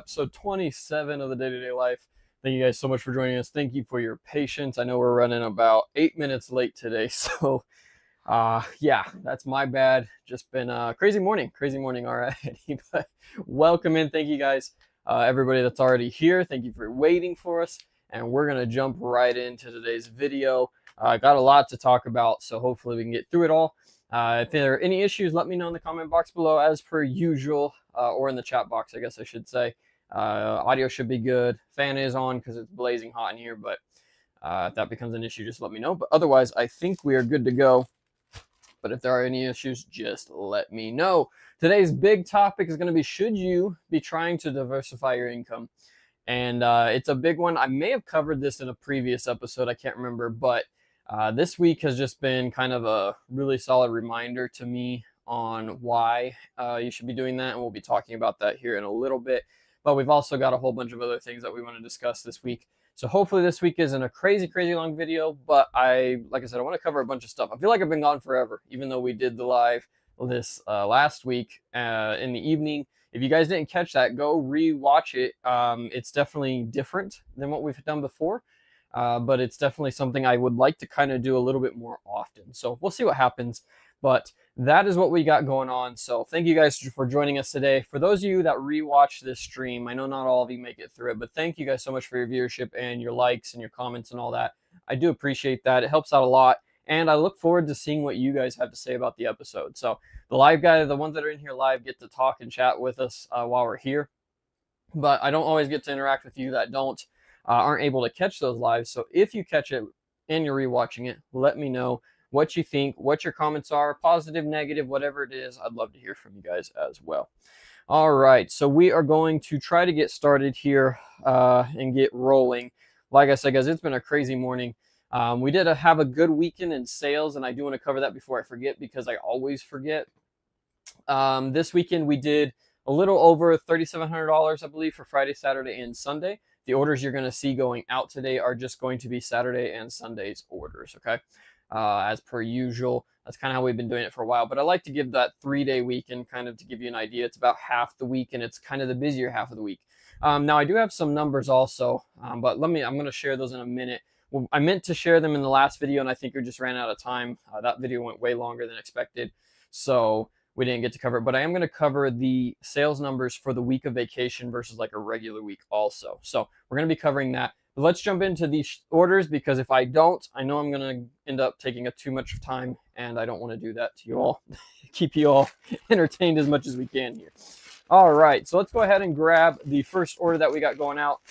episode 27 of the Day-to-Day Life. Thank you guys so much for joining us. Thank you for your patience. I know we're running about 8 minutes late today, so yeah, that's my bad. Just been a crazy morning already. But welcome in. Thank you guys, everybody that's already here. Thank you for waiting for us, and we're gonna jump right into today's video. I got a lot to talk about, so hopefully we can get through it all. If there are any issues, let me know in the comment box below as per usual, or in the chat box, I guess I should say. Audio should be good. Fan is on because it's blazing hot in here, but if that becomes an issue, just let me know. But otherwise, I think we are good to go. But if there are any issues, just let me know. Today's big topic is going to be, should you be trying to diversify your income? And it's a big one. I may have covered this in a previous episode. I can't remember, but this week has just been kind of a really solid reminder to me on why you should be doing that, and we'll be talking about that here in a little bit. But we've also got a whole bunch of other things that we want to discuss this week. So hopefully this week isn't a crazy long video, but like I said, I want to cover a bunch of stuff. I feel like I've been gone forever, even though we did the live this last week in the evening. If you guys didn't catch that, go re-watch it. It's definitely different than what we've done before. But it's definitely something I would like to kind of do a little bit more often. So we'll see what happens. But that is what we got going on. So thank you guys for joining us today. For those of you that rewatch this stream, I know not all of you make it through it, but thank you guys so much for your viewership and your likes and your comments and all that. I do appreciate that. It helps out a lot. And I look forward to seeing what you guys have to say about the episode. So the live guys, the ones that are in here live, get to talk and chat with us while we're here. But I don't always get to interact with you that aren't able to catch those lives. So if you catch it and you're rewatching it, let me know what you think, what your comments are, positive, negative, whatever it is. I'd love to hear from you guys as well. All right, so we are going to try to get started here and get rolling. Like I said, guys, it's been a crazy morning. We did have a good weekend in sales, and I do want to cover that before I forget, because I always forget. This weekend we did a little over $3,700, I believe, for Friday, Saturday, and Sunday. The orders you're going to see going out today are just going to be Saturday and Sunday's orders, okay? As per usual, that's kind of how we've been doing it for a while. But I like to give that 3-day weekend kind of to give you an idea. It's about half the week, and it's kind of the busier half of the week. Now, I do have some numbers also, but I'm going to share those in a minute. Well, I meant to share them in the last video, and I think we just ran out of time. That video went way longer than expected, so we didn't get to cover it. But I am going to cover the sales numbers for the week of vacation versus like a regular week also. So we're going to be covering that. But let's jump into these orders, because if I don't, I know I'm going to end up taking too much time, and I don't want to do that to you all. Keep you all entertained as much as we can here. All right, so let's go ahead and grab the first order that we got going out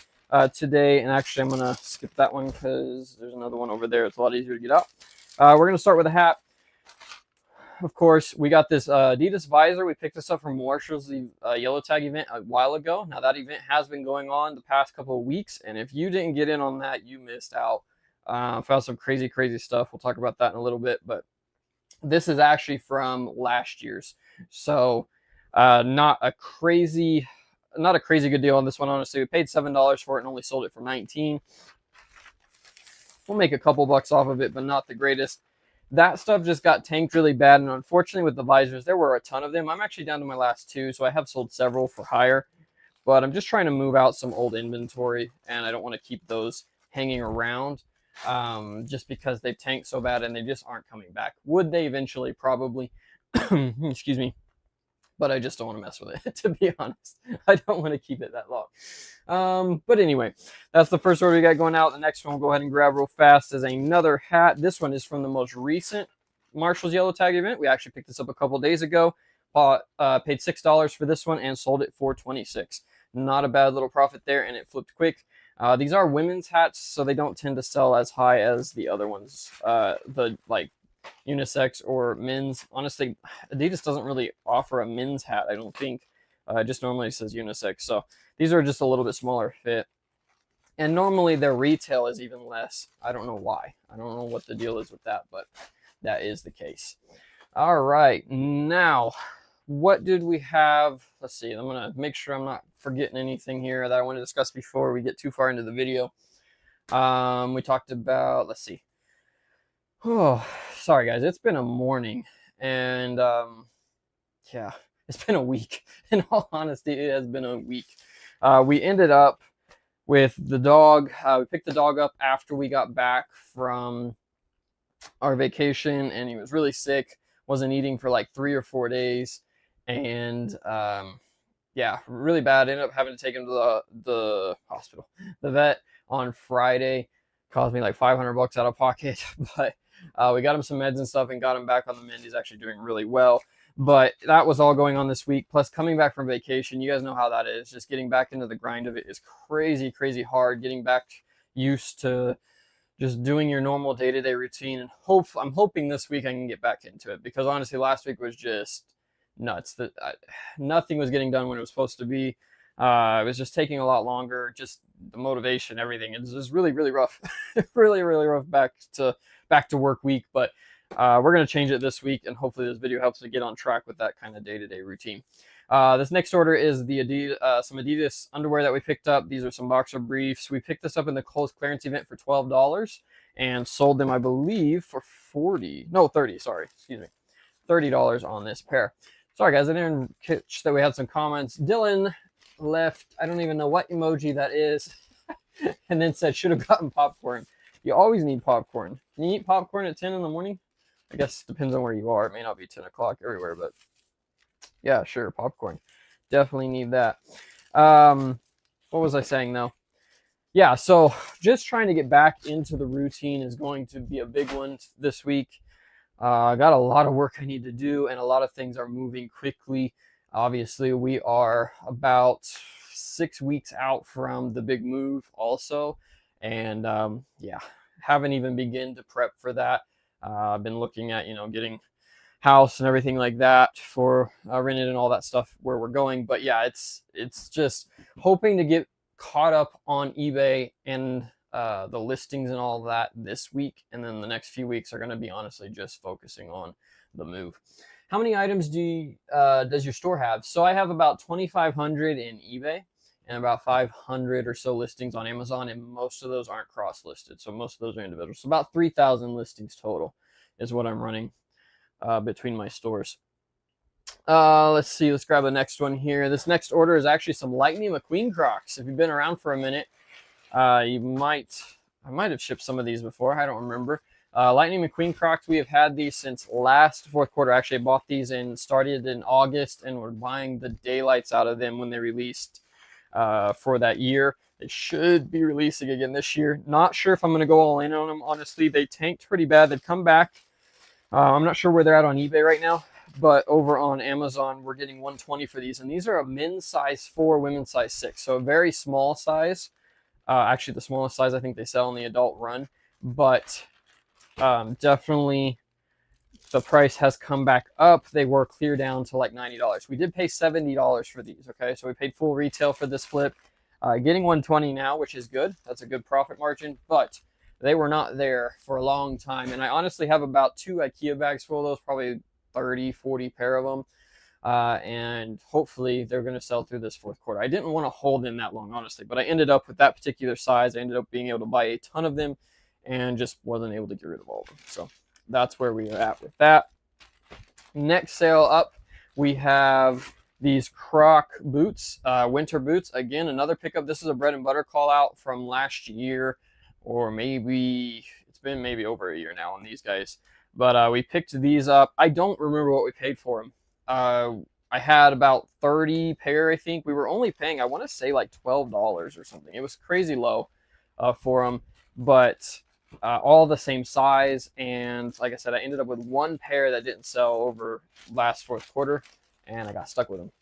today. And actually, I'm going to skip that one because there's another one over there. It's a lot easier to get out. We're going to start with a hat. Of course, we got this Adidas visor. We picked this up from Marshall's yellow tag event a while ago. Now, that event has been going on the past couple of weeks, and if you didn't get in on that, you missed out. Found some crazy stuff. We'll talk about that in a little bit, but this is actually from last year's. So not a crazy good deal on this one, honestly. We paid $7 for it and only sold it for $19. We'll make a couple bucks off of it, but not the greatest. That stuff just got tanked really bad, and unfortunately with the visors, there were a ton of them. I'm actually down to my last 2, so I have sold several for higher, but I'm just trying to move out some old inventory, and I don't want to keep those hanging around just because they've tanked so bad and they just aren't coming back. Would they eventually? Probably. Excuse me. But I just don't want to mess with it, to be honest. I don't want to keep it that long. But anyway, that's the first order we got going out. The next one we'll go ahead and grab real fast is another hat. This one is from the most recent Marshall's yellow tag event. We actually picked this up a couple days ago. Paid $6 for this one and sold it for $26. Not a bad little profit there, and it flipped quick. These are women's hats, so they don't tend to sell as high as the other ones. The unisex or men's. Honestly, Adidas doesn't really offer a men's hat, I don't think. It just normally says unisex. So these are just a little bit smaller fit. And normally their retail is even less. I don't know why. I don't know what the deal is with that, but that is the case. All right. Now, what did we have? Let's see. I'm going to make sure I'm not forgetting anything here that I want to discuss before we get too far into the video. We talked about, let's see. Oh, sorry guys, it's been a morning, and yeah, it's been a week. In all honesty, it has been a week. We ended up with the dog. We picked the dog up after we got back from our vacation, and he was really sick, wasn't eating for like 3 or 4 days, and yeah, really bad. Ended up having to take him to the hospital, the vet, on Friday. Cost me like 500 bucks out of pocket, but we got him some meds and stuff and got him back on the mend. He's actually doing really well. But that was all going on this week. Plus, coming back from vacation, you guys know how that is. Just getting back into the grind of it is crazy, crazy hard. Getting back used to just doing your normal day-to-day routine, and I'm hoping this week I can get back into it, because honestly last week was just nuts. That nothing was getting done when it was supposed to be. It was just taking a lot longer, just the motivation, everything. It was just really, really rough. Really, really rough back to work week. But we're going to change it this week, and hopefully this video helps to get on track with that kind of day-to-day routine. This next order is the some Adidas underwear that we picked up. These are some boxer briefs. We picked this up in the Kohl's clearance event for $12 and sold them, I believe, for $30, sorry, excuse me, $30 on this pair. Sorry guys, I didn't catch that we had some comments. Dylan left, I don't even know what emoji that is, and then said, should have gotten popcorn. You always need popcorn. Can you eat popcorn at 10 in the morning? I guess it depends on where you are. It may not be 10 o'clock everywhere, but yeah, sure, popcorn. Definitely need that. What was I saying though? Yeah, so just trying to get back into the routine is going to be a big one this week. I got a lot of work I need to do, and a lot of things are moving quickly. Obviously, we are about 6 weeks out from the big move also. And yeah, haven't even begun to prep for that. I've been looking at, getting house and everything like that for rented and all that stuff where we're going. But yeah, it's just hoping to get caught up on eBay and the listings and all that this week, and then the next few weeks are going to be honestly just focusing on the move. How many items does your store have? So I have about 2,500 in eBay and about 500 or so listings on Amazon, and most of those aren't cross listed, so most of those are individual. So about 3,000 listings total is what I'm running between my stores. Let's see, let's grab the next one here. This next order is actually some Lightning McQueen Crocs. If you've been around for a minute, I might have shipped some of these before, I don't remember. Lightning McQueen Crocs, we have had these since last fourth quarter. Actually, I bought these and started in August, and we're buying the daylights out of them when they released for that year. They should be releasing again this year. Not sure if I'm going to go all in on them, honestly. They tanked pretty bad. They've come back. I'm not sure where they're at on eBay right now, but over on Amazon, we're getting $120 for these. And these are a men's size 4, women's size 6. So a very small size. Actually, the smallest size I think they sell in the adult run. But definitely the price has come back up. They were clear down to like $90. We did pay $70 for these, okay? So we paid full retail for this flip. Getting $120 now, which is good. That's a good profit margin, but they were not there for a long time. And I honestly have about 2 IKEA bags full of those, probably 30, 40 pair of them. And hopefully they're going to sell through this fourth quarter. I didn't want to hold them that long, honestly, but I ended up with that particular size. I ended up being able to buy a ton of them and just wasn't able to get rid of all of them. So that's where we are at with that. Next sale up, we have these Croc boots, winter boots. Again, another pickup. This is a bread and butter call out from last year, or maybe it's been maybe over a year now on these guys. But we picked these up. I don't remember what we paid for them. I had about 30 pair, I think. We were only paying, I want to say like $12 or something. It was crazy low for them, but all the same size. And like I said, I ended up with 1 pair that didn't sell over last fourth quarter, and I got stuck with them.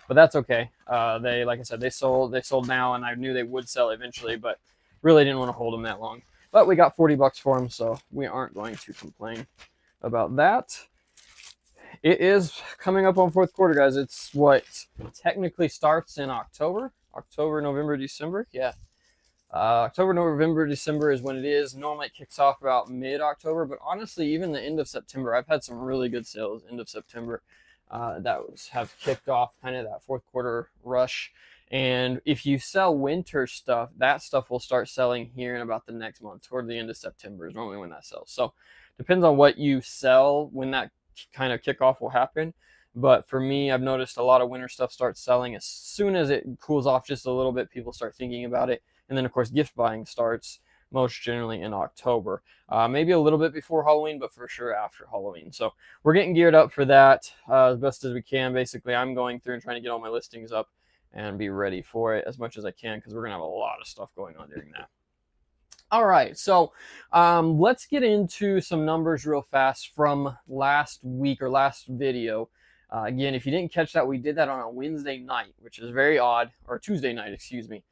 But that's okay. They, like I said, they sold now, and I knew they would sell eventually, but really didn't want to hold them that long. But we got 40 bucks for them, so we aren't going to complain about that. It is coming up on fourth quarter, guys. It's what technically starts in October, November, December. Yeah. October, November, December is when it is. Normally it kicks off about mid-October, but honestly, even the end of September, I've had some really good sales end of September have kicked off kind of that fourth quarter rush. And if you sell winter stuff, that stuff will start selling here in about the next month. Toward the end of September is normally when that sells. So depends on what you sell when that kind of kickoff will happen. But for me, I've noticed a lot of winter stuff starts selling as soon as it cools off just a little bit. People start thinking about it. And then, of course, gift buying starts most generally in October. Maybe a little bit before Halloween, but for sure after Halloween. So we're getting geared up for that as best as we can. Basically, I'm going through and trying to get all my listings up and be ready for it as much as I can, because we're going to have a lot of stuff going on during that. All right, so let's get into some numbers real fast from last week or last video. Again, if you didn't catch that, we did that on a Wednesday night, which is very odd, or Tuesday night, excuse me,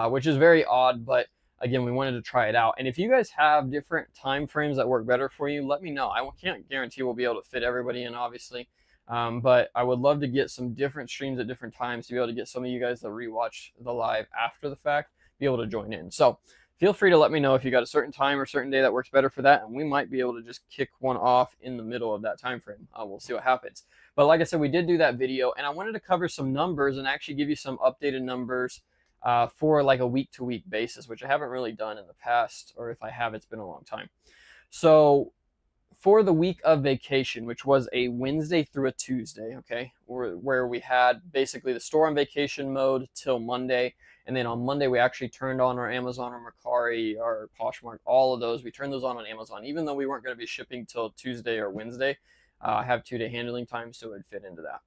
which is very odd, but again, we wanted to try it out. And if you guys have different time frames that work better for you, let me know. I can't guarantee we'll be able to fit everybody in, obviously, but I would love to get some different streams at different times to be able to get some of you guys that rewatch the live after the fact, be able to join in. So feel free to let me know if you got a certain time or certain day that works better for that, and we might be able to just kick one off in the middle of that time frame. We'll see what happens. But like I said, we did do that video, and I wanted to cover some numbers and actually give you some updated numbers for like a week-to-week basis, which I haven't really done in the past, or if I have, it's been a long time. So for the week of vacation, which was a Wednesday through a Tuesday, okay, where we had basically the store on vacation mode till Monday. And then on Monday, we actually turned on our Amazon or Mercari or Poshmark, all of those. We turned those on Amazon, even though we weren't going to be shipping till Tuesday or Wednesday. I have 2-day handling time, so it would fit into that.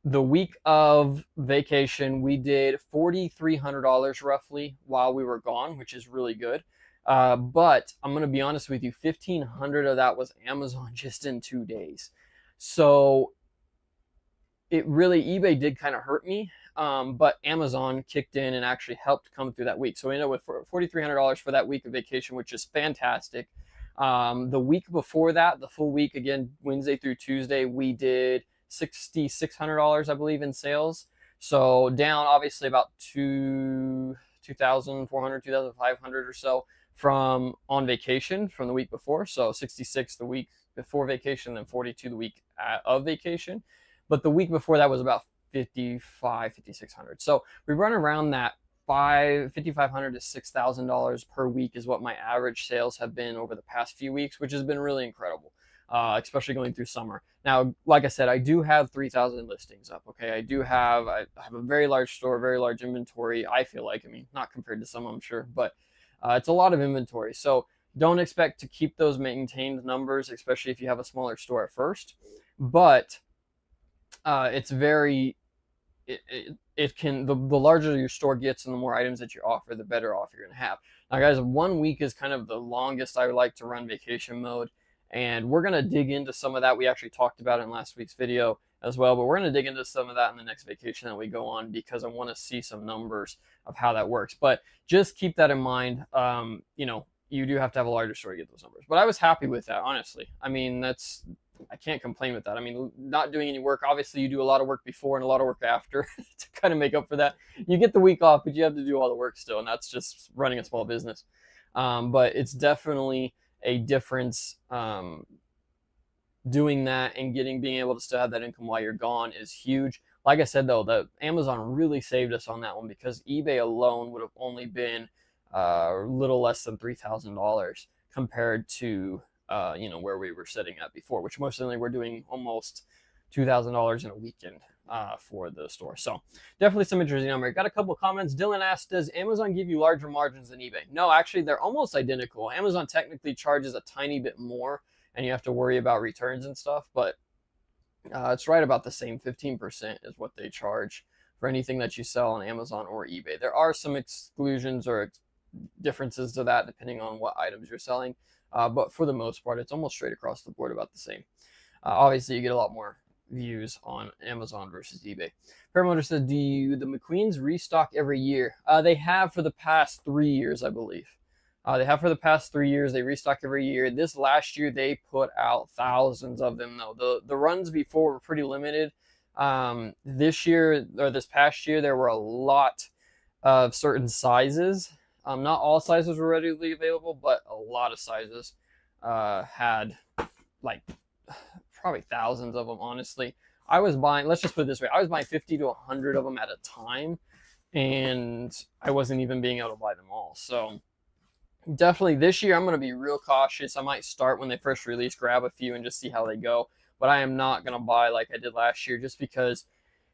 The week of vacation, we did $4,300 roughly while we were gone, which is really good. But I'm going to be honest with you, $1,500 of that was Amazon just in 2 days. So it really, eBay did kind of hurt me. But Amazon kicked in and actually helped come through that week. So we ended up with $4,300 for that week of vacation, which is fantastic. The week before that, the full week, again, Wednesday through Tuesday, we did $6,600, I believe, in sales. So down obviously about 2,400, 2,500 or so from on vacation from the week before. So 66 the week before vacation, then 42 the week of vacation. But the week before that was about 5,600. So we run around that $5,500 to $6,000 per week is what my average sales have been over the past few weeks, which has been really incredible, especially going through summer. Now, like I said, I do have 3,000 listings up. Okay, I have a very large store, very large inventory. I feel like, I mean, not compared to some, I'm sure, but it's a lot of inventory. So don't expect to keep those maintained numbers, especially if you have a smaller store at first. But it's very it can, the larger your store gets and the more items that you offer, the better off you're going to have. Now guys, 1 week is kind of the longest I would like to run vacation mode, and we're going to dig into some of that. We actually talked about it in last week's video as well, but we're going to dig into some of that in the next vacation that we go on, because I want to see some numbers of how that works. But just keep that in mind. You know, you do have to have a larger store to get those numbers, but I was happy with that, honestly. I mean, I can't complain with that. I mean, not doing any work, obviously you do a lot of work before and a lot of work after to kind of make up for that. You get the week off, but you have to do all the work still, and that's just running a small business. But it's definitely a difference. Doing that and being able to still have that income while you're gone is huge. Like I said, though, the Amazon really saved us on that one, because eBay alone would have only been a little less than $3,000 compared to you know, where we were sitting at before, which most certainly we're doing almost $2,000 in a weekend for the store. So definitely some interesting number. Got a couple comments. Dylan asked, does Amazon give you larger margins than eBay? No, actually they're almost identical. Amazon technically charges a tiny bit more, and you have to worry about returns and stuff, but it's right about the same. 15% is what they charge for anything that you sell on Amazon or eBay. There are some exclusions or differences to that depending on what items you're selling. But for the most part, it's almost straight across the board about the same. Obviously, you get a lot more views on Amazon versus eBay. Paramotor said, do the McQueens restock every year? They have for the past 3 years, I believe. They have for the past 3 years. They restock every year. This last year, they put out thousands of them, though. The runs before were pretty limited. This year, or this past year, there were a lot of certain sizes. Not all sizes were readily available, but a lot of sizes had like probably thousands of them, honestly. I was buying, let's just put it this way, I was buying 50 to 100 of them at a time, and I wasn't even being able to buy them all. So definitely this year I'm going to be real cautious. I might start when they first release, grab a few and just see how they go. but I am not going to buy like I did last year just because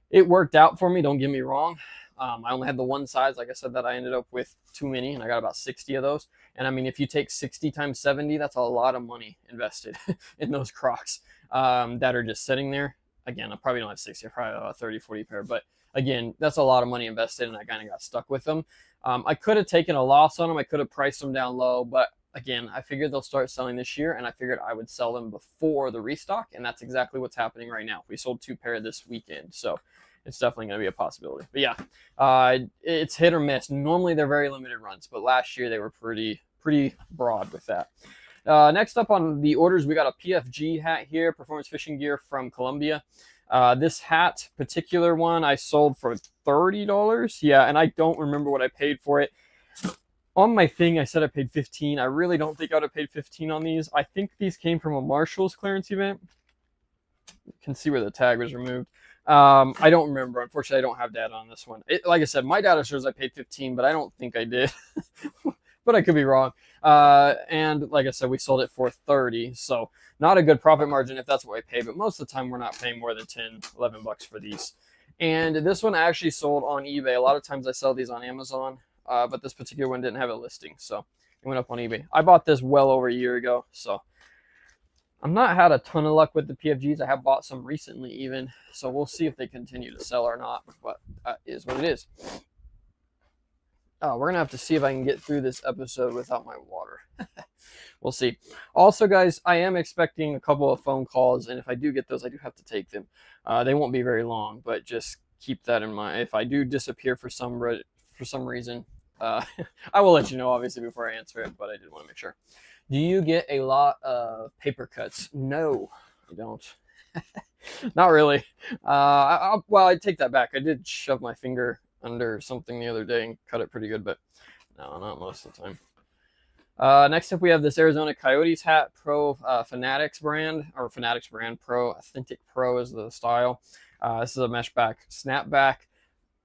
it worked out for me. Don't get me wrong. I only had the one size, like I said, that I ended up with too many, and I got about 60 of those. And I mean, if you take 60 times 70, that's a lot of money invested in those Crocs that are just sitting there. Again, I probably don't have 60, I probably have about 30, 40 pair, but again, that's a lot of money invested, and I kind of got stuck with them. I could have taken a loss on them. I could have priced them down low, but again, I figured they'll start selling this year, and I figured I would sell them before the restock, and that's exactly what's happening right now. We sold 2 pair this weekend, so it's definitely going to be a possibility. But yeah, it's hit or miss. Normally they're very limited runs, but last year they were pretty broad with that. Next up on the orders, we got a PFG hat here, Performance Fishing Gear from Colombia. This hat, particular one, I sold for $30. Yeah, and I don't remember what I paid for it. On my thing, I said I paid $15. I really don't think I would have paid $15 on these. I think these came from a Marshall's clearance event. You can see where the tag was removed. I don't remember. Unfortunately, I don't have data on this one. Like I said, my data shows I paid $15, but I don't think I did. But I could be wrong. And like I said, we sold it for $30. So not a good profit margin if that's what I pay. But most of the time, we're not paying more than 10, 11 bucks for these. And this one actually sold on eBay. A lot of times I sell these on Amazon. But this particular one didn't have a listing. So it went up on eBay. I bought this well over a year ago. So I've not had a ton of luck with the PFGs. I have bought some recently even. So we'll see if they continue to sell or not. But that is what it is. We're going to have to see if I can get through this episode without my water. We'll see. Also, guys, I am expecting a couple of phone calls. And if I do get those, I do have to take them. They won't be very long. But just keep that in mind. If I do disappear for some reason, I will let you know, obviously, before I answer it. But I did want to make sure. Do you get a lot of paper cuts? No, I don't. Not really. Well, I take that back. I did shove my finger under something the other day and cut it pretty good, but no, not most of the time. Next up, we have this Arizona Coyotes hat, Pro Fanatics brand Pro. Authentic Pro is the style. This is a mesh back snapback.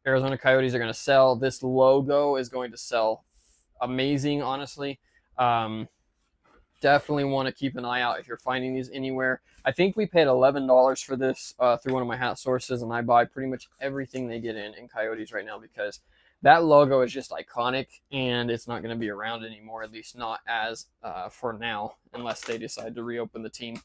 Arizona Coyotes are going to sell. This logo is going to sell amazing, honestly. Definitely want to keep an eye out if you're finding these anywhere. I think we paid $11 for this through one of my hat sources, and I buy pretty much everything they get in Coyotes right now because that logo is just iconic, and it's not going to be around anymore, at least not as for now, unless they decide to reopen the team.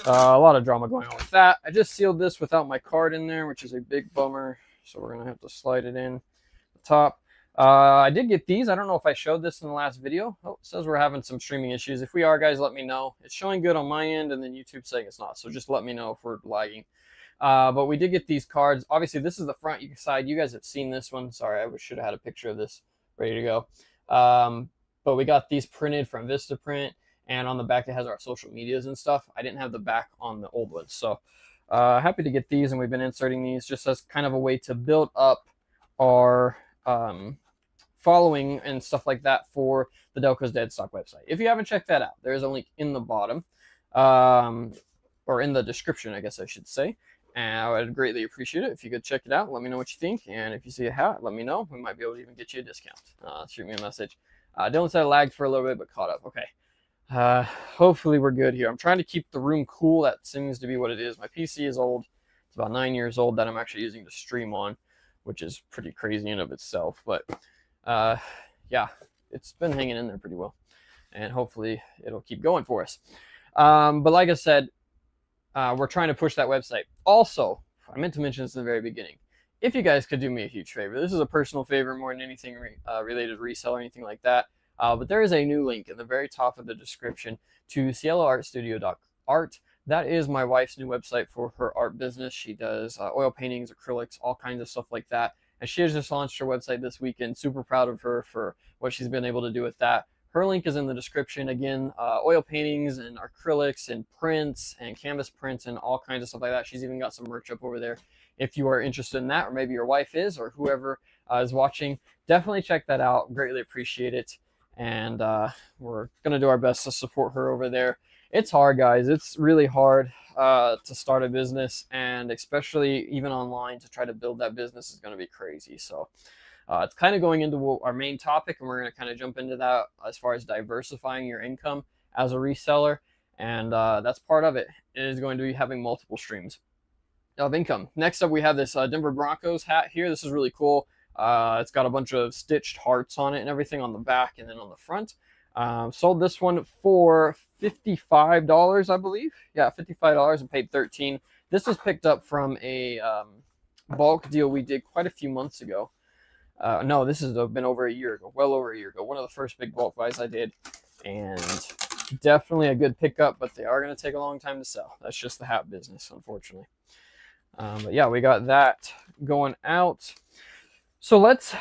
A lot of drama going on with that. I just sealed this without my card in there, which is a big bummer, so we're going to have to slide it in the top. I did get these. I don't know if I showed this in the last video. Oh, it says we're having some streaming issues. If we are, guys, let me know. It's showing good on my end, and then YouTube's saying it's not. So just let me know if we're lagging. But we did get these cards. Obviously, this is the front side. You guys have seen this one. Sorry, I should have had a picture of this ready to go. But we got these printed from Vistaprint, and on the back it has our social medias and stuff. I didn't have the back on the old ones. So happy to get these, and we've been inserting these just as kind of a way to build up our following and stuff like that for the Delco's Dead Stock website. If you haven't checked that out, there is a link in the bottom or in the description, I guess I should say. And I would greatly appreciate it if you could check it out. Let me know what you think. And if you see a hat, let me know. We might be able to even get you a discount. Shoot me a message. Dylan said I lagged for a little bit, but caught up. Okay. Hopefully we're good here. I'm trying to keep the room cool. That seems to be what it is. My PC is old. It's about 9 years old that I'm actually using to stream on, which is pretty crazy in of itself. But yeah, it's been hanging in there pretty well, and hopefully it'll keep going for us. But like I said, we're trying to push that website. Also, I meant to mention this in the very beginning. If you guys could do me a huge favor, this is a personal favor more than anything related to resale or anything like that. But there is a new link in the very top of the description to CieloArtStudio.Art. That is my wife's new website for her art business. She does oil paintings, acrylics, all kinds of stuff like that. And she has just launched her website this weekend. Super proud of her for what she's been able to do with that. Her link is in the description. Again, oil paintings and acrylics and prints and canvas prints and all kinds of stuff like that. She's even got some merch up over there. If you are interested in that, or maybe your wife is, or whoever is watching, definitely check that out. Greatly appreciate it. And we're going to do our best to support her over there. It's hard, guys. It's really hard to start a business, and especially even online to try to build that business is going to be crazy. So it's kind of going into our main topic, and we're going to kind of jump into that as far as diversifying your income as a reseller. And that's part of it. It is going to be having multiple streams of income. Next up, we have this Denver Broncos hat here. This is really cool. It's got a bunch of stitched hearts on it and everything on the back and then on the front. Sold this one for $55, I believe. Yeah, $55 and paid $13. This was picked up from a bulk deal we did quite a few months ago. No, this has been over a year ago, well over a year ago. One of the first big bulk buys I did, and definitely a good pickup, but they are going to take a long time to sell. That's just the hat business, unfortunately. But yeah, we got that going out. So let's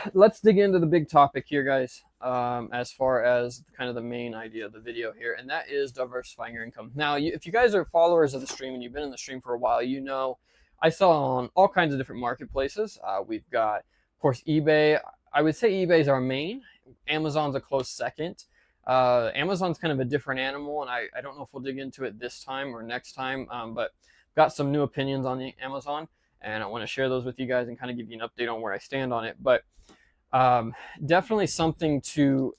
dig into the big topic here, guys, as far as kind of the main idea of the video here, and that is diversifying your income. Now, if you guys are followers of the stream and you've been in the stream for a while, you know I sell on all kinds of different marketplaces. We've got, of course, eBay. I would say eBay is our main. Amazon's a close second. Amazon's kind of a different animal, and I don't know if we'll dig into it this time or next time, but got some new opinions on the Amazon, and I want to share those with you guys and kind of give you an update on where I stand on it. But definitely something to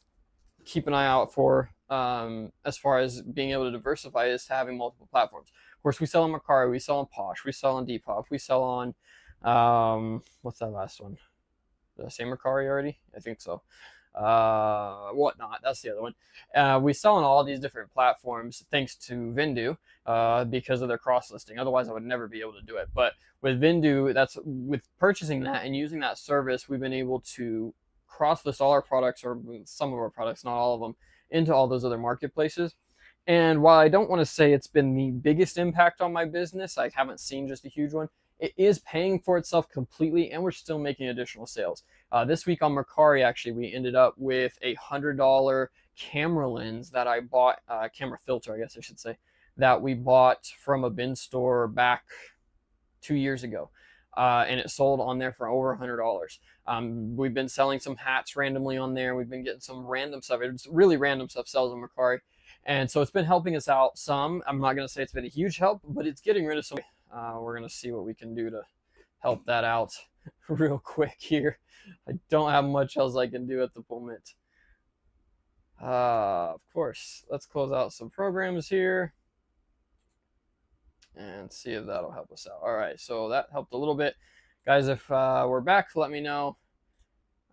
keep an eye out for as far as being able to diversify is having multiple platforms. Of course, we sell on Mercari, we sell on Posh, we sell on Depop, we sell on what's that last one? Did I say Mercari already? I think so. Whatnot, that's the other one. We sell on all these different platforms thanks to Vendoo because of their cross-listing. Otherwise, I would never be able to do it. But with Vendoo, that's with purchasing that and using that service, we've been able to cross-list all our products, or some of our products, not all of them, into all those other marketplaces. And while I don't want to say it's been the biggest impact on my business, I haven't seen just a huge one, it is paying for itself completely, and we're still making additional sales. This week on Mercari, actually, we ended up with a $100 camera lens that I bought, camera filter, I guess I should say, that we bought from a bin store back 2 years ago. And it sold on there for over $100. We've been selling some hats randomly on there. We've been getting some random stuff. It's really random stuff sells on Mercari. And so it's been helping us out some. I'm not going to say it's been a huge help, but it's getting rid of some. We're going to see what we can do to help that out real quick here. I don't have much else I can do at the moment. Of course, let's close out some programs here and see if that'll help us out. All right, so that helped a little bit. Guys, if we're back, let me know.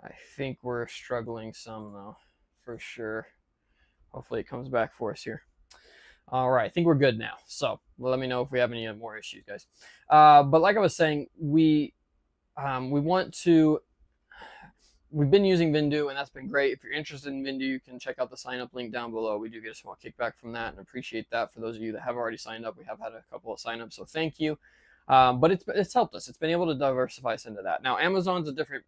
I think we're struggling some, though, for sure. Hopefully it comes back for us here. All right, I think we're good now. So let me know if we have any more issues, guys. But like I was saying, we want to. We've been using Vendoo, and that's been great. If you're interested in Vendoo, you can check out the sign-up link down below. We do get a small kickback from that, and appreciate that. For those of you that have already signed up, we have had a couple of sign-ups, so thank you. But it's helped us. It's been able to diversify us into that. Now, Amazon's a different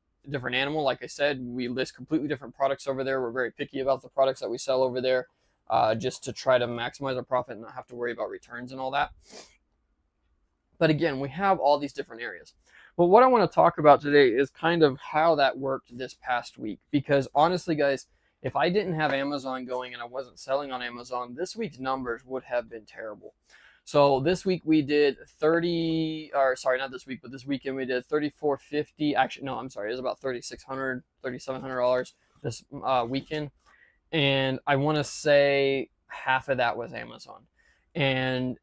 animal. Like I said, we list completely different products over there. We're very picky about the products that we sell over there, just to try to maximize our profit and not have to worry about returns and all that. But again, we have all these different areas. But what I want to talk about today is kind of how that worked this past week. Because honestly, guys, if I didn't have Amazon going and I wasn't selling on Amazon, this week's numbers would have been terrible. So this week we did not this week, but this weekend we did $3,450. Actually, no, I'm sorry, it was about $3,600, $3,700 this weekend. And I want to say half of that was Amazon. And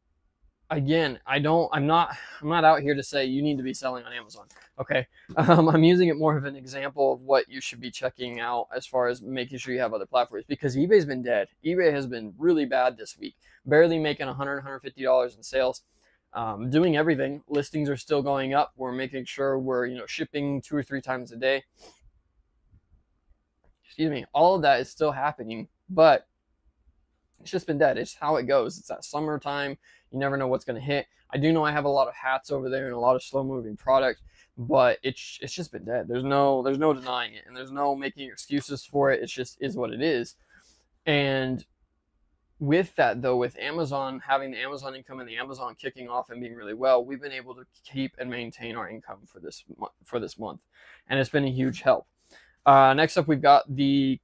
again, I'm not out here to say you need to be selling on Amazon. Okay. I'm using it more of an example of what you should be checking out as far as making sure you have other platforms, because eBay's been dead. eBay has been really bad this week, barely making $100, $150 in sales. Doing everything. Listings are still going up. We're making sure we're, shipping 2 or 3 times a day. Excuse me. All of that is still happening, but it's just been dead. It's how it goes. It's that summertime. You never know what's going to hit. I do know I have a lot of hats over there and a lot of slow moving product, but it's just been dead. There's no denying it, and there's no making excuses for it. It just is what it is. And with that, though, with Amazon having the Amazon income and the Amazon kicking off and being really well, we've been able to keep and maintain our income for this month, and it's been a huge help. Next up, we've got the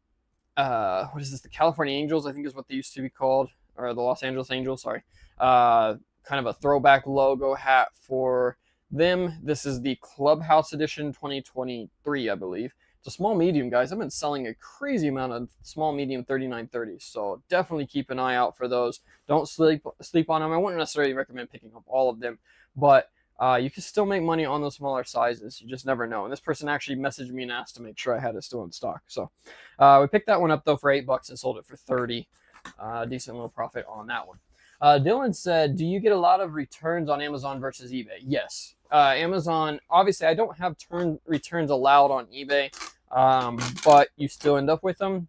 what is this? The California Angels, I think is what they used to be called, or the Los Angeles Angels. Sorry. Kind of a throwback logo hat for them. This is the Clubhouse Edition 2023, I believe. the small medium guys, I've been selling a crazy amount of small medium 3930s. So definitely keep an eye out for those. Don't sleep on them. I wouldn't necessarily recommend picking up all of them, but you can still make money on those smaller sizes. You just never know. And this person actually messaged me and asked to make sure I had it still in stock. So we picked that one up though for $8 and sold it for 30. Decent little profit on that one. Dylan said, do you get a lot of returns on Amazon versus eBay? Yes. Amazon, obviously I don't have returns allowed on eBay, but you still end up with them.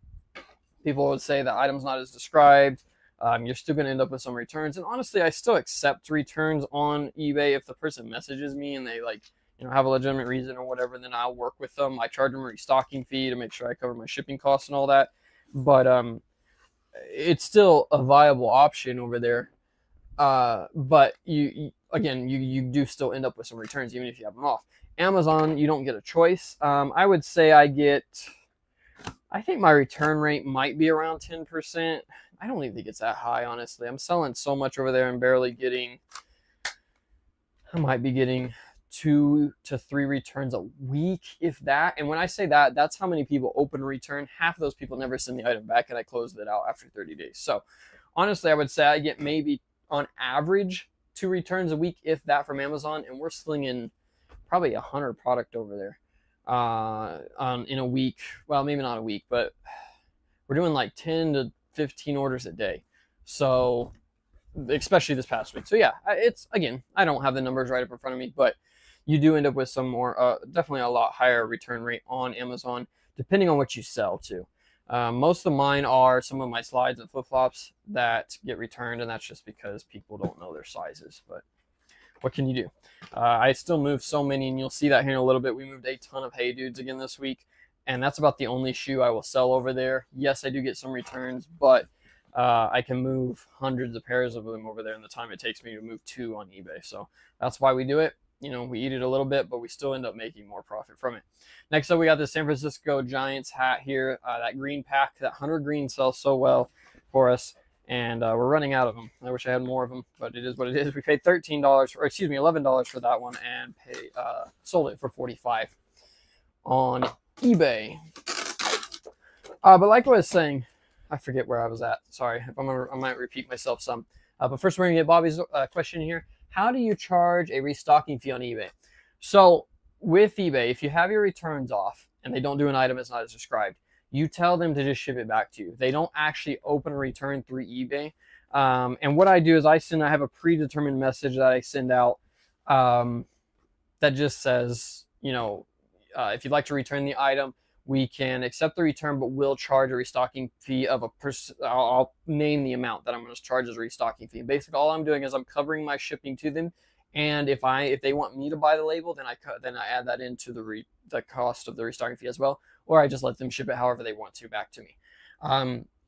People would say the item's not as described. You're still going to end up with some returns. And honestly, I still accept returns on eBay if the person messages me and they have a legitimate reason or whatever, then I'll work with them. I charge them a restocking fee to make sure I cover my shipping costs and all that. But it's still a viable option over there. But you do still end up with some returns even if you have them off. Amazon, you don't get a choice. I would say I think my return rate might be around 10%. I don't even think it's that high, honestly. I'm selling so much over there and I might be getting 2 to 3 returns a week, if that. And when I say that, that's how many people open a return. Half of those people never send the item back, and I closed it out after 30 days. So honestly, I would say I get maybe on average 2 returns a week, if that, from Amazon, and we're slinging probably 100 product over there in a week. Well, maybe not a week, but we're doing like 10 to 15 orders a day. So especially this past week. So yeah, it's, again, I don't have the numbers right up in front of me, but you do end up with some more, definitely a lot higher return rate on Amazon, depending on what you sell too. Most of mine are some of my slides and flip-flops that get returned, and that's just because people don't know their sizes. But what can you do? I still move so many, and you'll see that here in a little bit. We moved a ton of Hey Dudes again this week, and that's about the only shoe I will sell over there. Yes, I do get some returns, but I can move hundreds of pairs of them over there in the time it takes me to move 2 on eBay. So that's why we do it. We eat it a little bit, but we still end up making more profit from it. Next up, we got the San Francisco Giants hat here. That green pack, that 100 green sells so well for us, and we're running out of them. I wish I had more of them, but it is what it is. We paid $11 for that one, and sold it for $45 on eBay. But like I was saying, I forget where I was at. Sorry, I might repeat myself some. But first, we're gonna get Bobby's question here. How do you charge a restocking fee on eBay? So with eBay, if you have your returns off and they don't do an item that's not as described, you tell them to just ship it back to you. They don't actually open a return through eBay. And what I do is I have a predetermined message that I send out that just says, if you'd like to return the item, we can accept the return, but we'll charge a restocking fee of I'll name the amount that I'm going to charge as a restocking fee. Basically, all I'm doing is I'm covering my shipping to them, and if they want me to buy the label, then I add that into the cost of the restocking fee as well, or I just let them ship it however they want to back to me.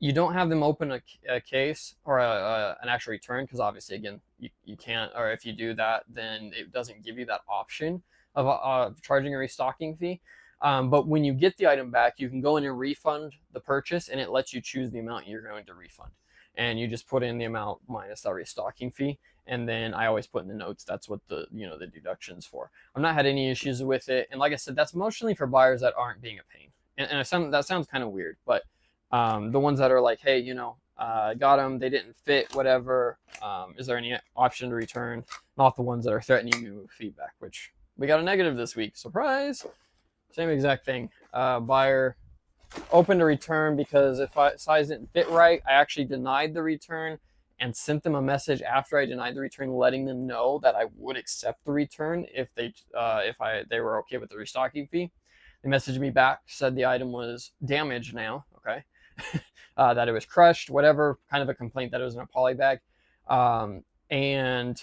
You don't have them open a case or an actual return, because obviously, again, you can't, or if you do that, then it doesn't give you that option of charging a restocking fee. But when you get the item back, you can go in and refund the purchase, and it lets you choose the amount you're going to refund. And you just put in the amount minus the restocking fee. And then I always put in the notes, that's what the deduction's for. I've not had any issues with it. And like I said, that's mostly for buyers that aren't being a pain. And that sounds kind of weird, but the ones that are like, hey, got them, they didn't fit, whatever. Is there any option to return? Not the ones that are threatening me with feedback, which we got a negative this week. Surprise! Same exact thing. Buyer opened a return because if size didn't fit right, I actually denied the return and sent them a message after I denied the return, letting them know that I would accept the return if they were okay with the restocking fee. They messaged me back, said the item was damaged now, okay, that it was crushed, whatever, kind of a complaint that it was in a poly bag, and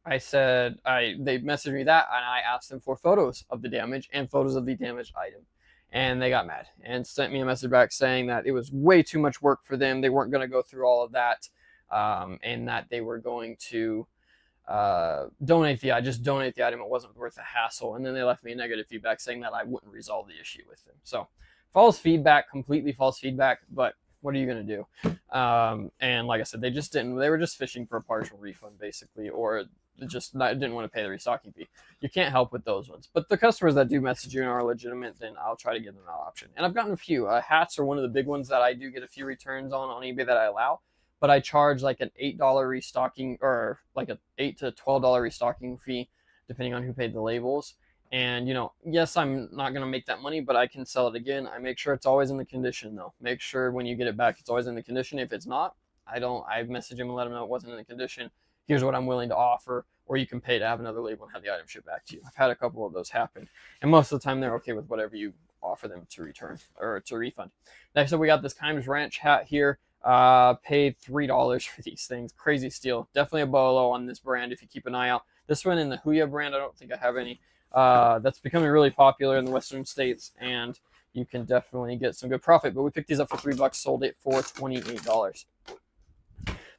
I said, they messaged me that, and I asked them for photos of the damage and photos of the damaged item. And they got mad and sent me a message back saying that it was way too much work for them. They weren't going to go through all of that, and that they were going to donate the item. It wasn't worth the hassle. And then they left me a negative feedback saying that I wouldn't resolve the issue with them. So false feedback, completely false feedback. But What are you going to do? And like I said, they were just fishing for a partial refund basically, or didn't want to pay the restocking fee. You can't help with those ones. But the customers that do message you and are legitimate, then I'll try to give them that option. And I've gotten a few. Hats are one of the big ones that I do get a few returns on eBay that I allow. But I charge like an $8 restocking, or like a $8 to $12 restocking fee, depending on who paid the labels. And, you know, yes, I'm not going to make that money, but I can sell it again. I make sure it's always in the condition, though. Make sure when you get it back, it's always in the condition. If it's not, I message him and let him know it wasn't in the condition. Here's what I'm willing to offer, or you can pay to have another label and have the item shipped back to you. I've had a couple of those happen, and most of the time they're okay with whatever you offer them to return or to refund. Next up, we got this Kimes Ranch hat here. Paid $3 for these things. Crazy steal. Definitely a bolo on this brand if you keep an eye out. This one in the Huya brand, I don't think I have any. That's becoming really popular in the western states, and you can definitely get some good profit. But we picked these up for $3, sold it for $28.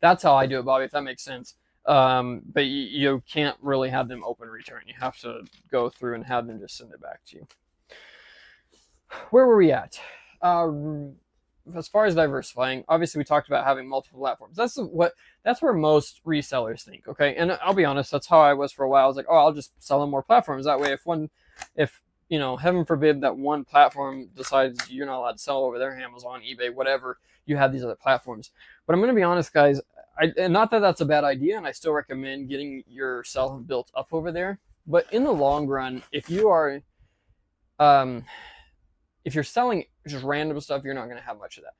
That's how I do it, Bobby, if that makes sense. But you can't really have them open return. You have to go through and have them just send it back to you. Where were we at? As far as diversifying, obviously we talked about having multiple platforms. That's where most resellers think, okay? And I'll be honest, that's how I was for a while. I was like, oh, I'll just sell on more platforms. That way, if you know, heaven forbid that one platform decides you're not allowed to sell over there, Amazon, eBay, whatever, you have these other platforms. But I'm going to be honest, guys, and not that that's a bad idea, and I still recommend getting yourself built up over there. But in the long run, if you are, if you're selling just random stuff, you're not going to have much of that.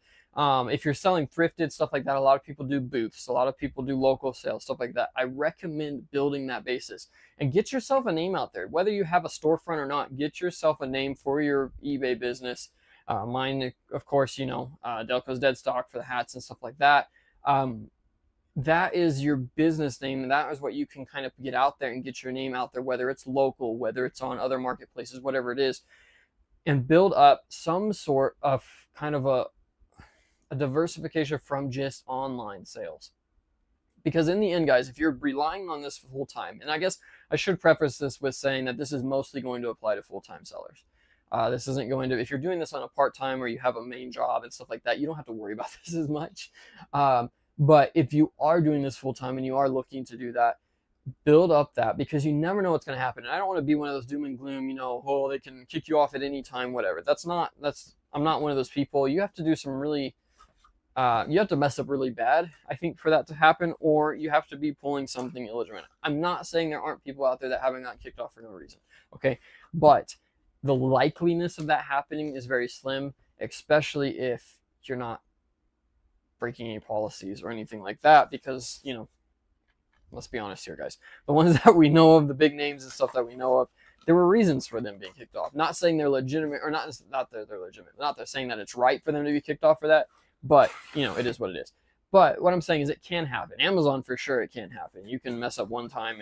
If you're selling thrifted stuff like that, a lot of people do booths, a lot of people do local sales, stuff like that. I recommend building that basis and get yourself a name out there. Whether you have a storefront or not, get yourself a name for your eBay business. Mine, of course, you know, Delco's Dead Stock for the hats and stuff like that. That is your business name, and that is what you can kind of get out there and get your name out there, whether it's local, whether it's on other marketplaces, whatever it is, and build up some sort of kind of a diversification from just online sales. Because in the end, guys, if you're relying on this full time, and I guess I should preface this with saying that this is mostly going to apply to full-time sellers. This isn't going to, if you're doing this on a part-time or you have a main job and stuff like that, you don't have to worry about this as much. But if you are doing this full-time and you are looking to do that, build up that, because you never know what's going to happen. And I don't want to be one of those doom and gloom, you know, oh, they can kick you off at any time, whatever. I'm not one of those people. You have to do some really, you have to mess up really bad, I think, for that to happen, or you have to be pulling something illegitimate. I'm not saying there aren't people out there that haven't gotten kicked off for no reason, okay? But the likeliness of that happening is very slim, especially if you're not breaking any policies or anything like that, because, you know, let's be honest here, guys. The ones that we know of, the big names and stuff that we know of, there were reasons for them being kicked off. Not saying they're legitimate, or not that they're legitimate. Not that saying that it's right for them to be kicked off for that, but, you know, it is what it is. But what I'm saying is it can happen. Amazon, for sure, it can happen. You can mess up one time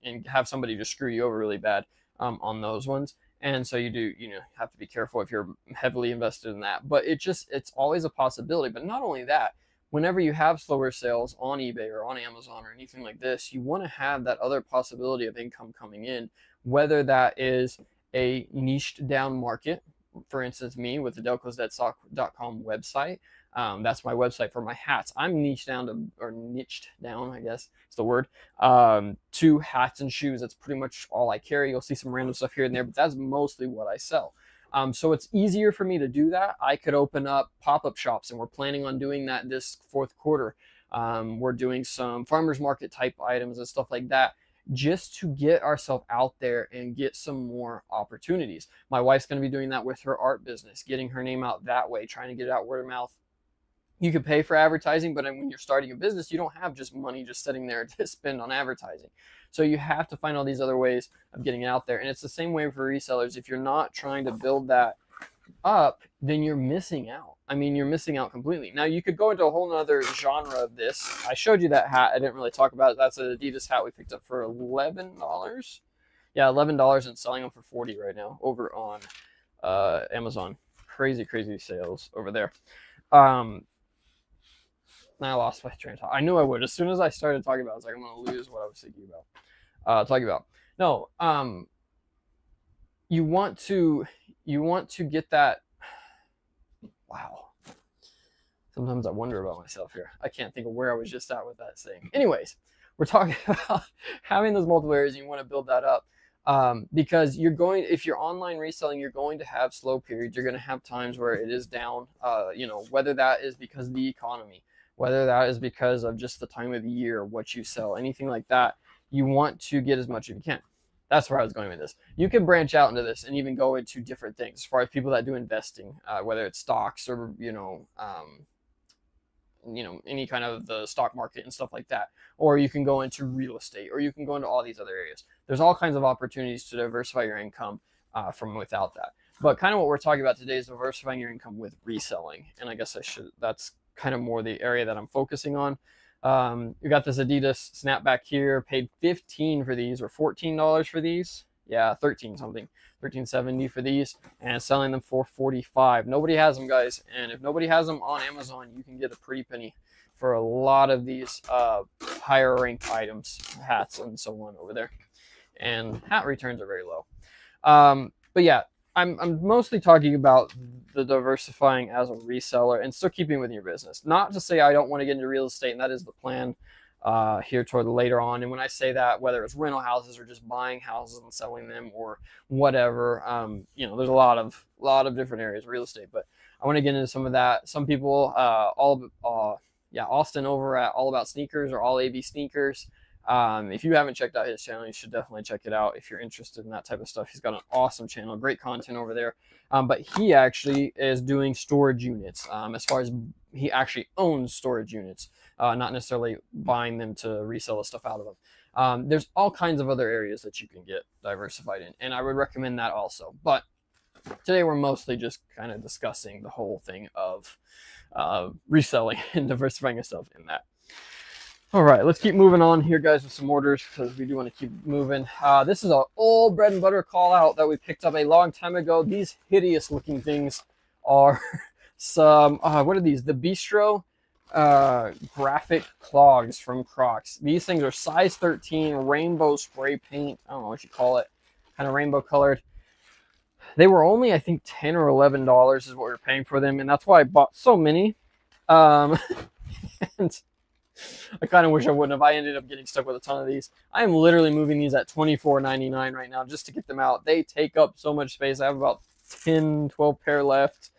and have somebody just screw you over really bad on those ones. And so you do, you know, have to be careful if you're heavily invested in that. But it's always a possibility. But not only that, whenever you have slower sales on eBay or on Amazon or anything like this, you want to have that other possibility of income coming in, whether that is a niched down market. For instance, me with the delcosdeadstock.com website. That's my website for my hats. I'm niched down, I guess is the word, to hats and shoes. That's pretty much all I carry. You'll see some random stuff here and there, but that's mostly what I sell. So it's easier for me to do that. I could open up pop-up shops, and we're planning on doing that this fourth quarter. We're doing some farmers market type items and stuff like that, just to get ourselves out there and get some more opportunities. My wife's going to be doing that with her art business, getting her name out that way, trying to get it out word of mouth. You could pay for advertising, but when you're starting a business, you don't have just money just sitting there to spend on advertising. So you have to find all these other ways of getting it out there. And it's the same way for resellers. If you're not trying to build that up, then you're missing out. I mean, you're missing out completely. Now, you could go into a whole nother genre of this. I showed you that hat. I didn't really talk about it. That's an Adidas hat we picked up for $11. Yeah, $11, and selling them for $40 right now over on Amazon. Crazy, crazy sales over there. I lost my train of thought. I knew I would. As soon as I started talking about it, I was like, I'm going to lose what I was thinking about. No, you want to get that. Wow. Sometimes I wonder about myself here. I can't think of where I was just at with that saying. Anyways, we're talking about having those multiple areas and you want to build that up. Because if you're online reselling, you're going to have slow periods. You're going to have times where it is down, whether that is because of the economy, whether that is because of just the time of the year, what you sell, anything like that. You want to get as much as you can. That's where I was going with this. You can branch out into this and even go into different things as far as people that do investing, whether it's stocks or, any kind of the stock market and stuff like that. Or you can go into real estate, or you can go into all these other areas. There's all kinds of opportunities to diversify your income from without that. But kind of what we're talking about today is diversifying your income with reselling. And I guess that's kind of more the area that I'm focusing on. You got this Adidas snapback here, paid $15 for these, or $14 for these. Yeah, 13 something, $13.70 for these, and selling them for $45. Nobody has them, guys, and if nobody has them on Amazon, you can get a pretty penny for a lot of these higher ranked items, hats and so on over there. And hat returns are very low. But yeah, I'm mostly talking about the diversifying as a reseller and still keeping with your business. Not to say I don't want to get into real estate, and that is the plan here toward later on. And when I say that, whether it's rental houses or just buying houses and selling them or whatever, there's a lot of different areas of real estate. But I want to get into some of that. Some people, Austin over at All About Sneakers or All AB Sneakers. If you haven't checked out his channel, you should definitely check it out if you're interested in that type of stuff. He's got an awesome channel, great content over there. But he actually is doing storage units, as far as he actually owns storage units, not necessarily buying them to resell the stuff out of them. There's all kinds of other areas that you can get diversified in, and I would recommend that also. But today we're mostly just kind of discussing the whole thing of reselling and diversifying yourself in that. All right, let's keep moving on here, guys, with some orders because we do want to keep moving. This is an old bread and butter call out that we picked up a long time ago. These hideous looking things are some, what are these? The Bistro graphic clogs from Crocs. These things are size 13, rainbow spray paint. I don't know what you call it, kind of rainbow colored. They were only, I think, $10 or $11 is what we were paying for them, and that's why I bought so many. And I kind of wish I wouldn't have. I ended up getting stuck with a ton of these. I am literally moving these at $24.99 right now just to get them out. They take up so much space. I have about 10, 12 pair left.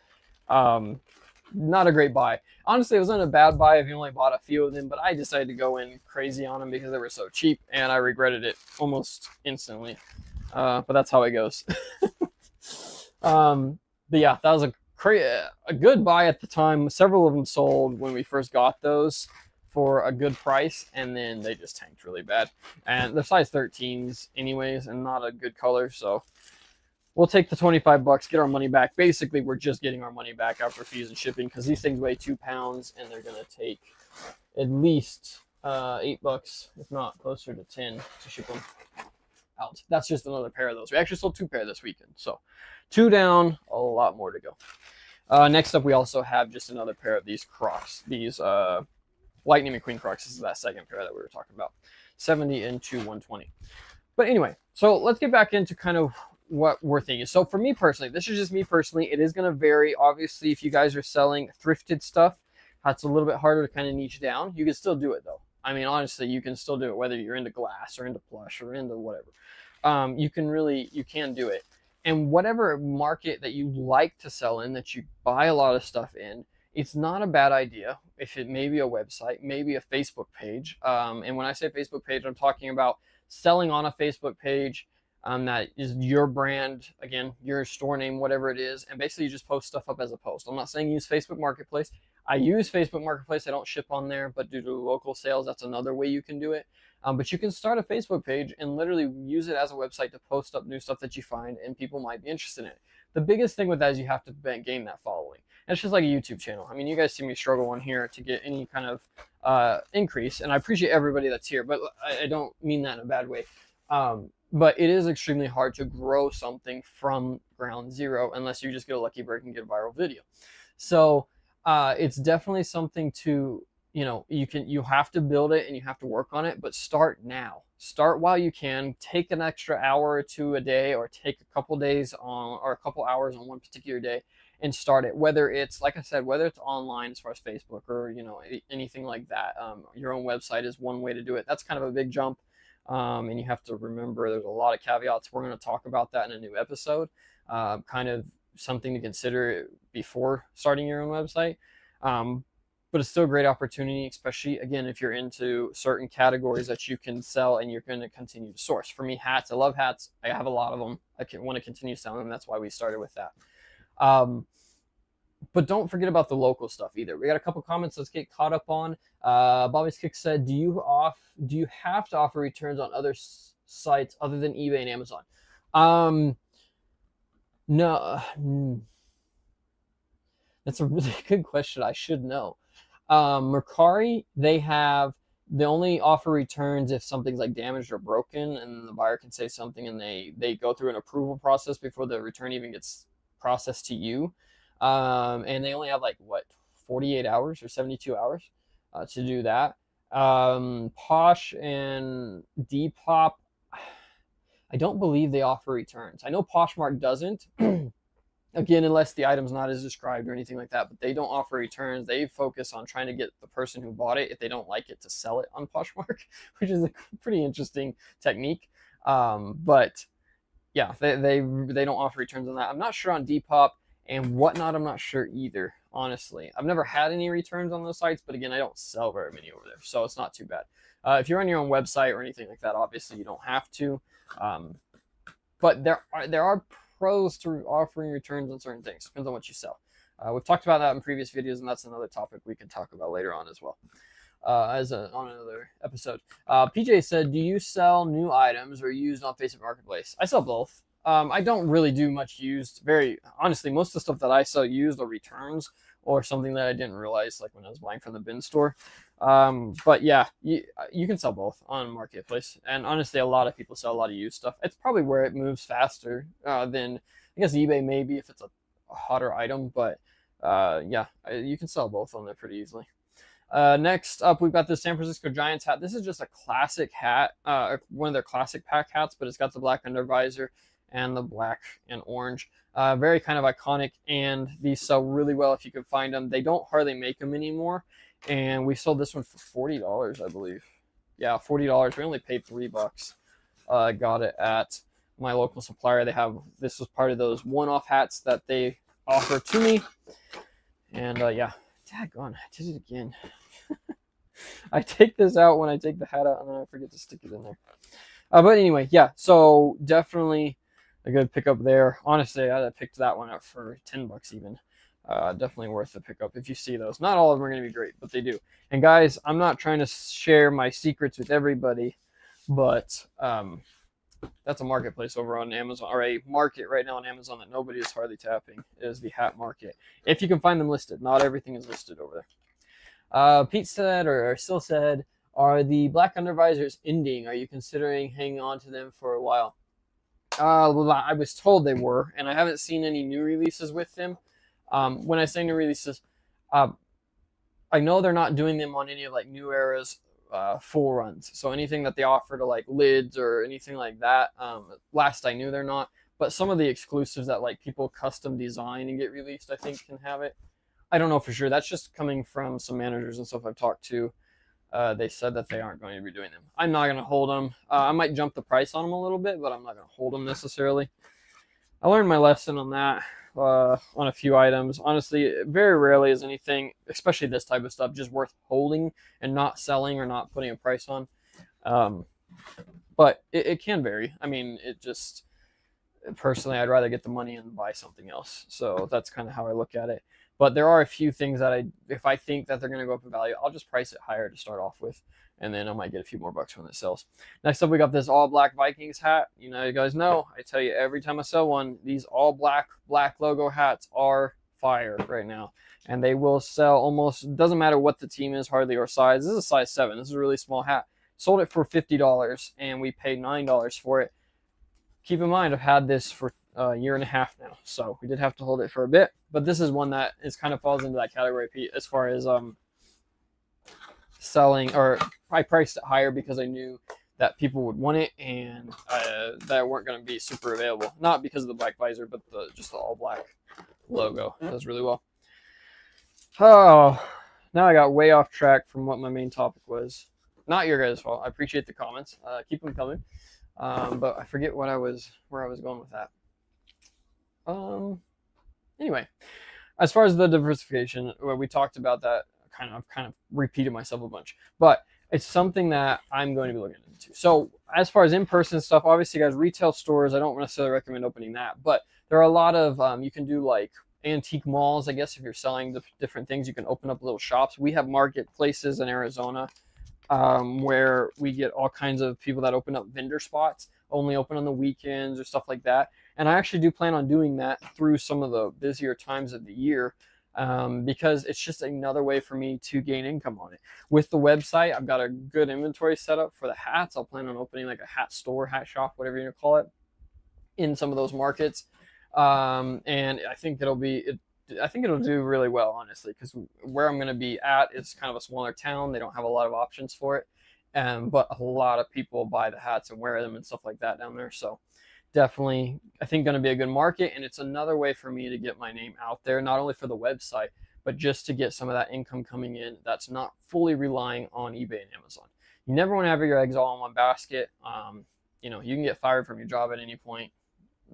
Not a great buy. Honestly, it wasn't a bad buy if you only bought a few of them, but I decided to go in crazy on them because they were so cheap, and I regretted it almost instantly. But that's how it goes. But yeah, that was a good buy at the time. Several of them sold when we first got those for a good price, and then they just tanked really bad. And they're size 13s anyways, and not a good color, so we'll take the $25, get our money back. Basically, we're just getting our money back after fees and shipping because these things weigh 2 pounds, and they're gonna take at least $8, if not closer to 10, to ship them out. That's just another pair of those. We actually sold 2 pair this weekend, so 2 down, a lot more to go. Next up, we also have just another pair of these Crocs. These Lightning McQueen Crocs. This is that second pair that we were talking about. 70 into 120. But anyway, so let's get back into kind of what we're thinking. So for me personally, this is just me personally. It is going to vary. Obviously, if you guys are selling thrifted stuff, that's a little bit harder to kind of niche down. You can still do it though. I mean, honestly, you can still do it whether you're into glass or into plush or into whatever. You can do it. And whatever market that you like to sell in, that you buy a lot of stuff in, it's not a bad idea if it may be a website, maybe a Facebook page. And when I say Facebook page, I'm talking about selling on a Facebook page that is your brand, again, your store name, whatever it is. And basically you just post stuff up as a post. I'm not saying use Facebook Marketplace. I use Facebook Marketplace. I don't ship on there, but due to local sales, that's another way you can do it. But you can start a Facebook page and literally use it as a website to post up new stuff that you find and people might be interested in it. The biggest thing with that is you have to gain that following. And it's just like a YouTube channel. I mean, you guys see me struggle on here to get any kind of increase, and I appreciate everybody that's here, but I don't mean that in a bad way. But it is extremely hard to grow something from ground zero unless you just get a lucky break and get a viral video. So it's definitely something to, you have to build it and you have to work on it, but start now. Start while you can. Take an extra hour or two a day, or take a couple days on, or a couple hours on one particular day, and start it. Whether it's, like I said, whether it's online as far as Facebook or, you know, anything like that. Your own website is one way to do it. That's kind of a big jump. And you have to remember there's a lot of caveats. We're going to talk about that in a new episode. Kind of something to consider before starting your own website. But it's still a great opportunity, especially, again, if you're into certain categories that you can sell and you're going to continue to source. For me, hats, I love hats. I have a lot of them. I want to continue selling them. That's why we started with that. But don't forget about the local stuff either. We got a couple comments let's get caught up on. Bobby's Kick said, do you have to offer returns on other sites other than eBay and Amazon? No. That's a really good question. I should know. Mercari, they only offer returns if something's like damaged or broken, and the buyer can say something, and they go through an approval process before the return even gets processed to you. And they only have like 48 hours or 72 hours to do that. Posh and Depop, I don't believe they offer returns. I know Poshmark doesn't. Again, unless the item's not as described or anything like that, but they don't offer returns. They focus on trying to get the person who bought it, if they don't like it, to sell it on Poshmark, which is a pretty interesting technique. But yeah, they don't offer returns on that. I'm not sure on Depop and Whatnot. I'm not sure either, honestly. I've never had any returns on those sites, but again, I don't sell very many over there, so it's not too bad. If you're on your own website or anything like that, obviously you don't have to. But there are pros to offering returns on certain things. Depends on what you sell. We've talked about that in previous videos, and that's another topic we can talk about later on as well, on another episode. PJ said, do you sell new items or used on Facebook Marketplace? I sell both. I don't really do much used. Very honestly, most of the stuff that I sell used are returns or something that I didn't realize, like when I was buying from the bin store. But yeah, you can sell both on Marketplace. And honestly, a lot of people sell a lot of used stuff. It's probably where it moves faster than, I guess, eBay maybe if it's a hotter item. But yeah, you can sell both on there pretty easily. Next up, we've got the San Francisco Giants hat. This is just a classic hat, one of their classic pack hats, but it's got the black under visor and the black and orange. Very kind of iconic, and these sell really well if you can find them. They don't hardly make them anymore, and we sold this one for $40, I believe. Yeah, $40. We only paid $3. Got it at my local supplier. This was part of those one-off hats that they offer to me, and yeah, daggone, I did it again. I take this out when I take the hat out, and then I forget to stick it in there. But anyway, yeah, so definitely a good pickup there. Honestly, I picked that one up for $10 even. Definitely worth the pickup if you see those. Not all of them are going to be great, but they do. And guys, I'm not trying to share my secrets with everybody, but that's a marketplace over on Amazon, or a market right now on Amazon that nobody is hardly tapping, is the hat market. If you can find them listed. Not everything is listed over there. Pete said, or still said, are the black undervisors ending? Are you considering hanging on to them for a while? Well, I was told they were, and I haven't seen any new releases with them. When I say new releases, I know they're not doing them on any of like New Era's full runs. So anything that they offer to like lids or anything like that, last I knew they're not. But some of the exclusives that like people custom design and get released, I think can have it. I don't know for sure. That's just coming from some managers and stuff I've talked to. They said that they aren't going to be doing them. I'm not going to hold them. I might jump the price on them a little bit, but I'm not going to hold them necessarily. I learned my lesson on that on a few items. Honestly, very rarely is anything, especially this type of stuff, just worth holding and not selling or not putting a price on. But it can vary. I mean, it just, personally, I'd rather get the money and buy something else. So that's kind of how I look at it. But there are a few things that if I think that they're going to go up in value, I'll just price it higher to start off with. And then I might get a few more bucks when it sells. Next up, we got this all black Vikings hat. You know, you guys know, I tell you every time I sell one, these all black logo hats are fire right now. And they will sell almost, doesn't matter what the team is hardly or size. This is a size 7. This is a really small hat. Sold it for $50 and we paid $9 for it. Keep in mind, I've had this for a year and a half now, so we did have to hold it for a bit. But this is one that is kind of falls into that category, Pete, as far as selling, or I priced it higher because I knew that people would want it and that weren't going to be super available. Not because of the black visor, but just the all black logo. It does really well. Oh, now I got way off track from what my main topic was. Not your guys' fault. I appreciate the comments. Keep them coming. But I forget where I was going with that. Anyway, as far as the diversification, we talked about that. Kind of repeated myself a bunch, but it's something that I'm going to be looking into. So as far as in-person stuff, obviously, guys, retail stores, I don't necessarily recommend opening that, but there are a lot of you can do like antique malls. I guess if you're selling the different things, you can open up little shops. We have marketplaces in Arizona where we get all kinds of people that open up vendor spots, only open on the weekends or stuff like that. And I actually do plan on doing that through some of the busier times of the year, because it's just another way for me to gain income on it. With the website, I've got a good inventory set up for the hats. I'll plan on opening like a hat store, hat shop, whatever you call it, in some of those markets. And I think it'll do really well, honestly, because where I'm going to be at is kind of a smaller town. They don't have a lot of options for it. But a lot of people buy the hats and wear them and stuff like that down there. So definitely, I think, going to be a good market. And it's another way for me to get my name out there, not only for the website, but just to get some of that income coming in that's not fully relying on eBay and Amazon. You never want to have your eggs all in one basket. You can get fired from your job at any point.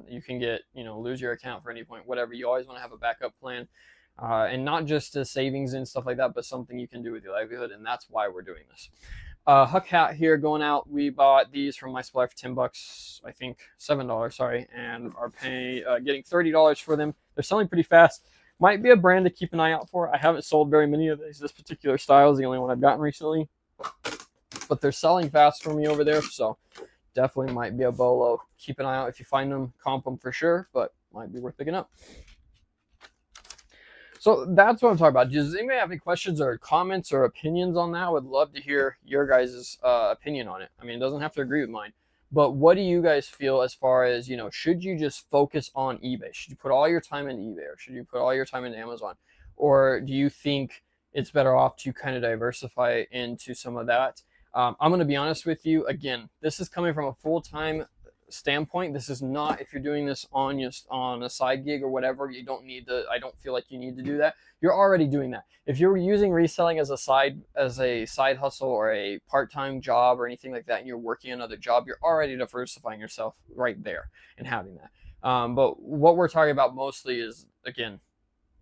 You can get, lose your account for any point, whatever. You always want to have a backup plan, and not just a savings and stuff like that, but something you can do with your livelihood. And that's why we're doing this. Huck hat here going out. We bought these from my supplier for $10, I think $7, sorry, and are getting $30 for them. They're selling pretty fast. Might be a brand to keep an eye out for. I haven't sold very many of these. This particular style is the only one I've gotten recently, but they're selling fast for me over there, so definitely might be a bolo. Keep an eye out if you find them. Comp them for sure, but might be worth picking up. So that's what I'm talking about. Does anybody have any questions or comments or opinions on that? I would love to hear your guys' opinion on it. I mean, it doesn't have to agree with mine. But what do you guys feel as far as, should you just focus on eBay? Should you put all your time into eBay, or should you put all your time into Amazon? Or do you think it's better off to kind of diversify into some of that? I'm going to be honest with you. Again, this is coming from a full-time standpoint. This is not, if you're doing this on a side gig or whatever, you don't need to, I don't feel like you need to do that. You're already doing that. If you're using reselling as a side hustle or a part-time job or anything like that, and you're working another job, you're already diversifying yourself right there and having that. But what we're talking about mostly is, again,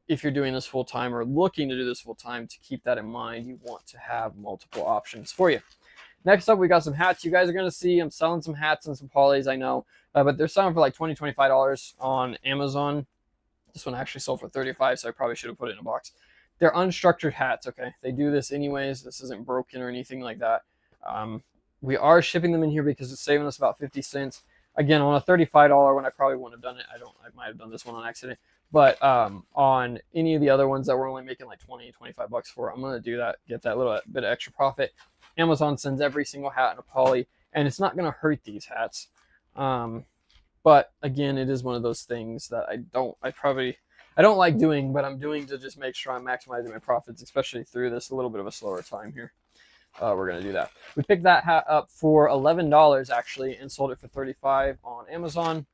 if you're doing this full-time or looking to do this full-time, to keep that in mind, you want to have multiple options for you. Next up, we got some hats. You guys are going to see I'm selling some hats and some polys, I know. But they're selling for like $20, $25 on Amazon. This one actually sold for $35, so I probably should have put it in a box. They're unstructured hats, okay? They do this anyways. This isn't broken or anything like that. We are shipping them in here because it's saving us about 50 cents. Again, on a $35 one, I probably wouldn't have done it. I might have done this one on accident. But on any of the other ones that we're only making like 20, 25 bucks for, I'm going to do that, get that little bit of extra profit. Amazon sends every single hat in a poly, and it's not going to hurt these hats. But again, it is one of those things that I don't like doing, but I'm doing to just make sure I'm maximizing my profits, especially through this a little bit of a slower time here. We're going to do that. We picked that hat up for $11 actually, and sold it for $35 on Amazon.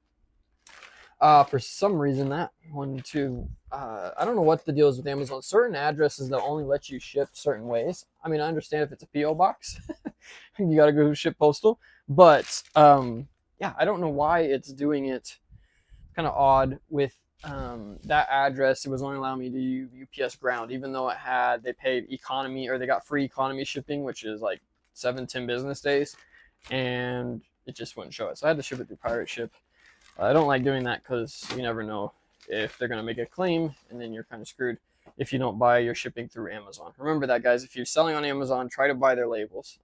For some reason, that one too, I don't know what the deal is with Amazon. Certain addresses, they'll only let you ship certain ways. I mean, I understand if it's a P.O. box, you got to go ship postal. But, yeah, I don't know why it's doing it. Kind of odd with that address. It was only allowing me to use UPS ground, even though they paid economy, or they got free economy shipping, which is like 7-10 business days. And it just wouldn't show it. So I had to ship it through Pirate Ship. I don't like doing that because you never know if they're going to make a claim, and then you're kind of screwed if you don't buy your shipping through Amazon. Remember that, guys. If you're selling on Amazon, try to buy their labels.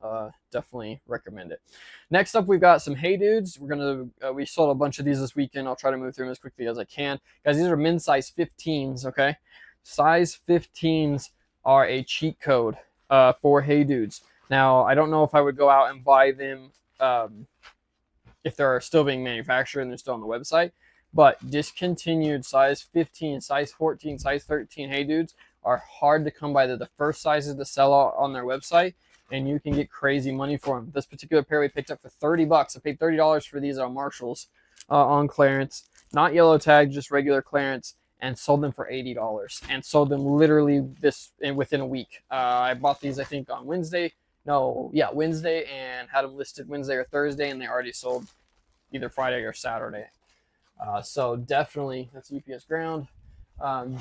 Definitely recommend it. Next up, we've got some Hey Dudes. We sold a bunch of these this weekend. I'll try to move through them as quickly as I can. Guys, these are men's size 15s, okay? Size 15s are a cheat code for Hey Dudes. Now, I don't know if I would go out and buy them if they're still being manufactured and they're still on the website. But discontinued size 15, size 14, size 13 Hey Dudes are hard to come by. They're the first sizes to sell on their website, and you can get crazy money for them. This particular pair we picked up for 30 bucks. I paid $30 for these on Marshalls on clearance. Not yellow tag, just regular clearance. and sold them for $80 and sold them literally within a week. I bought these, I think, on Wednesday. No, yeah, Wednesday, and had them listed Wednesday or Thursday, and they already sold either Friday or Saturday. So definitely, that's UPS ground.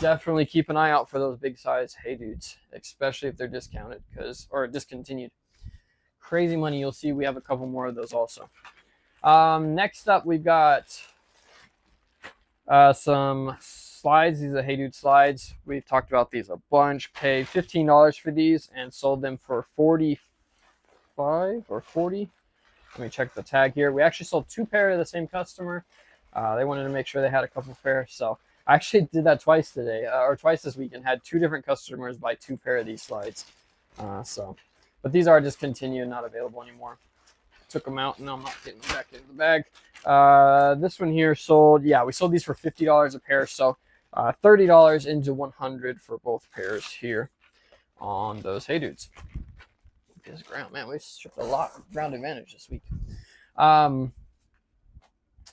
Definitely keep an eye out for those big size Hey Dudes, especially if they're discounted or discontinued. Crazy money. You'll see we have a couple more of those also. Next up, we've got some slides. These are Hey Dude slides. We've talked about these a bunch. Paid $15 for these and sold them for 45 or 40. Let me check the tag here. We actually sold 2 pair to the same customer. They wanted to make sure they had a couple pairs. So I actually did that twice today, or twice this week, and had 2 different customers buy 2 pair of these slides. But these are discontinued, not available anymore. Took them out, and I'm not getting them back into the bag. This one here sold, yeah, we sold these for $50 a pair. So $30 into $100 for both pairs here on those Hey Dudes. This ground, man, we shipped a lot of ground advantage this week.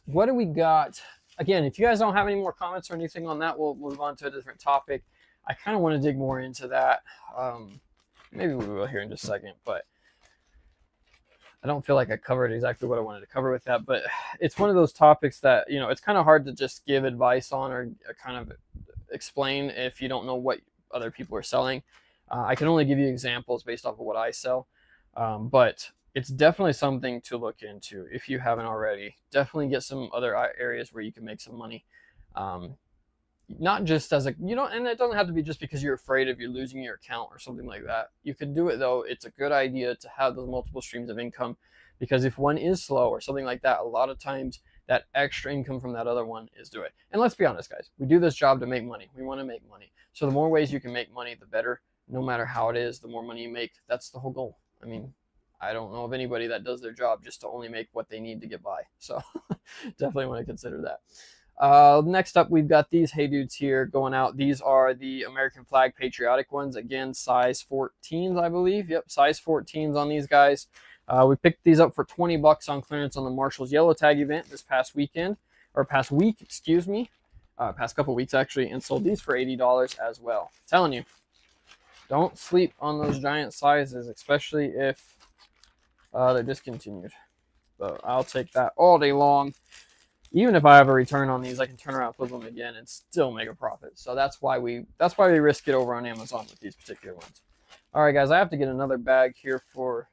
What do we got? Again, if you guys don't have any more comments or anything on that, we'll move on to a different topic. I kind of want to dig more into that. Maybe we will here in just a second, but I don't feel like I covered exactly what I wanted to cover with that. But it's one of those topics that, you know, it's kind of hard to just give advice on or kind of explain if you don't know what other people are selling. I can only give you examples based off of what I sell, but it's definitely something to look into if you haven't already. Definitely get some other areas where you can make some money. Not just as a, you know, and it doesn't have to be just because you're afraid of you losing your account or something like that. You could do it though. It's a good idea to have those multiple streams of income, because if one is slow or something like that, a lot of times that extra income from that other one is do it. And let's be honest, guys, we do this job to make money. We want to make money. So the more ways you can make money, the better. No matter how it is, the more money you make. That's the whole goal. I mean, I don't know of anybody that does their job just to only make what they need to get by. So definitely want to consider that. Next up, we've got these Hey Dudes here going out. These are the American flag patriotic ones. Again, size 14s, I believe. Yep, size 14s on these guys. We picked these up for 20 bucks on clearance on the Marshall's Yellow Tag event this past weekend, or past week, excuse me. Past couple weeks actually, and sold these for $80 as well. I'm telling you, don't sleep on those giant sizes, especially if they're discontinued. But I'll take that all day long. Even if I have a return on these, I can turn around, flip them again, and still make a profit. So that's why we risk it over on Amazon with these particular ones. All right, guys, I have to get another bag here for.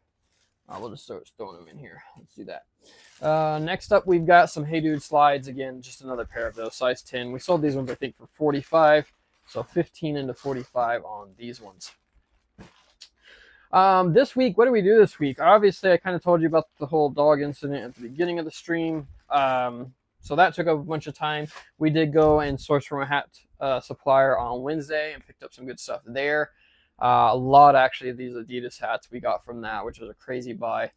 We'll just start throwing them in here. Let's do that. Next up, we've got some Hey Dude slides. Again, just another pair of those, size 10. We sold these ones, I think, for 45. So 15 into 45 on these ones. This week, what do we do this week? Obviously, I kind of told you about the whole dog incident at the beginning of the stream. So that took a bunch of time. We did go and source from a hat supplier on Wednesday and picked up some good stuff there. A lot, actually, of these Adidas hats we got from that, which was a crazy buy.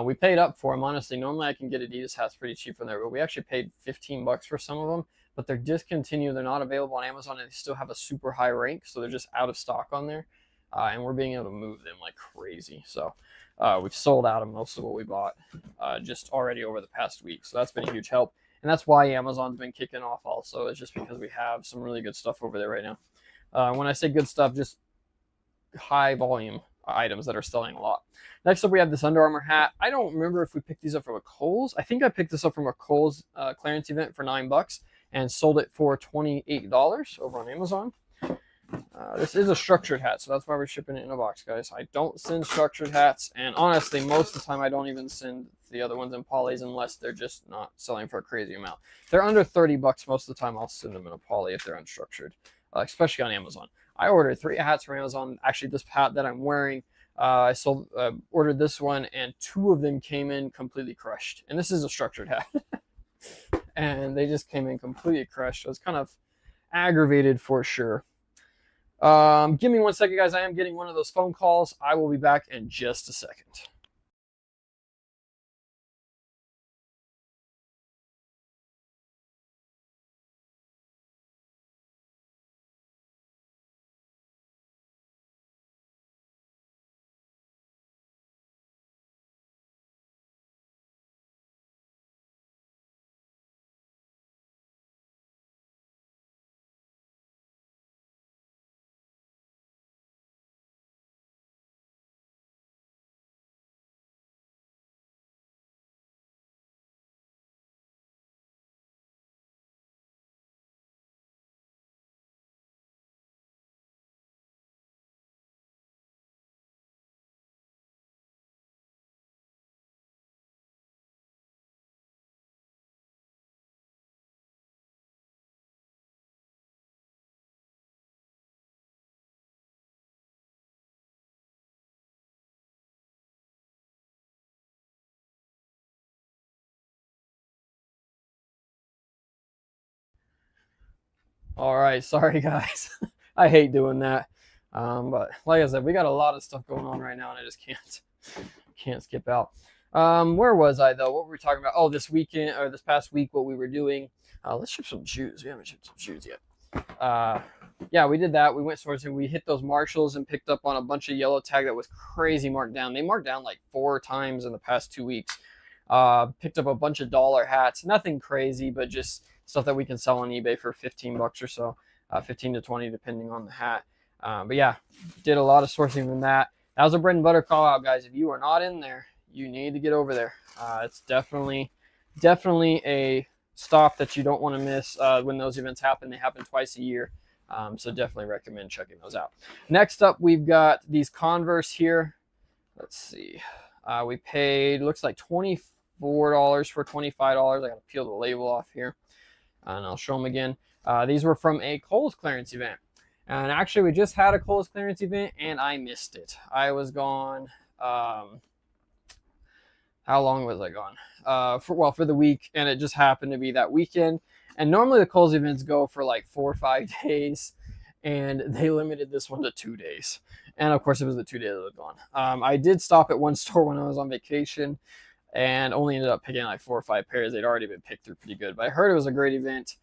We paid up for them, honestly. Normally, I can get Adidas hats pretty cheap from there, but we actually paid 15 bucks for some of them. But they're discontinued. They're not available on Amazon, and they still have a super high rank, so they're just out of stock on there. And we're being able to move them like crazy. So we've sold out of most of what we bought just already over the past week. So that's been a huge help. And that's why Amazon's been kicking off also. It's just because we have some really good stuff over there right now. When I say good stuff, just high volume items that are selling a lot. Next up, we have this Under Armour hat. I don't remember if we picked these up from a Kohl's. I think I picked this up from a Kohl's clearance event for $9 and sold it for $28 over on Amazon. This is a structured hat, so that's why we're shipping it in a box, guys. I don't send structured hats, and honestly, most of the time I don't even send the other ones in polys unless they're just not selling for a crazy amount. If they're under 30 bucks, most of the time I'll send them in a poly if they're unstructured, especially on Amazon. I ordered 3 hats from Amazon. Actually, this hat that I'm wearing, I ordered this one, and 2 of them came in completely crushed. And this is a structured hat. And they just came in completely crushed. I was kind of aggravated for sure. Give me 1 second, guys. I am getting one of those phone calls. I will be back in just a second. All right, sorry guys. I hate doing that. But like I said, we got a lot of stuff going on right now, and I just can't skip out. Where was I though? What were we talking about? Oh, this weekend or this past week, what we were doing. Let's ship some shoes. We haven't shipped some shoes yet. Yeah, we did that. We went sourcing. We hit those Marshalls and picked up on a bunch of yellow tag that was crazy marked down. They marked down like 4 times in the past 2 weeks. Picked up a bunch of dollar hats. Nothing crazy, but just stuff that we can sell on eBay for 15 bucks or so, 15 to 20 depending on the hat. But yeah, did a lot of sourcing from that. That was a bread and butter call out, guys. If you are not in there, you need to get over there. It's definitely a stop that you don't want to miss when those events happen. They happen twice a year. So definitely recommend checking those out. Next up, we've got these Converse here. Let's see. We paid, looks like $24 for $25. I got to peel the label off here. And I'll show them again. These were from a Kohl's clearance event. And actually, we just had a Kohl's clearance event, and I missed it. I was gone. How long was I gone? For the week, and it just happened to be that weekend. And normally the Kohl's events go for like 4 or 5 days, and they limited this one to 2 days. And of course, it was the 2 days that was gone. I did stop at one store when I was on vacation, and only ended up picking like 4 or 5 pairs. They'd already been picked through pretty good, but I heard it was a great event.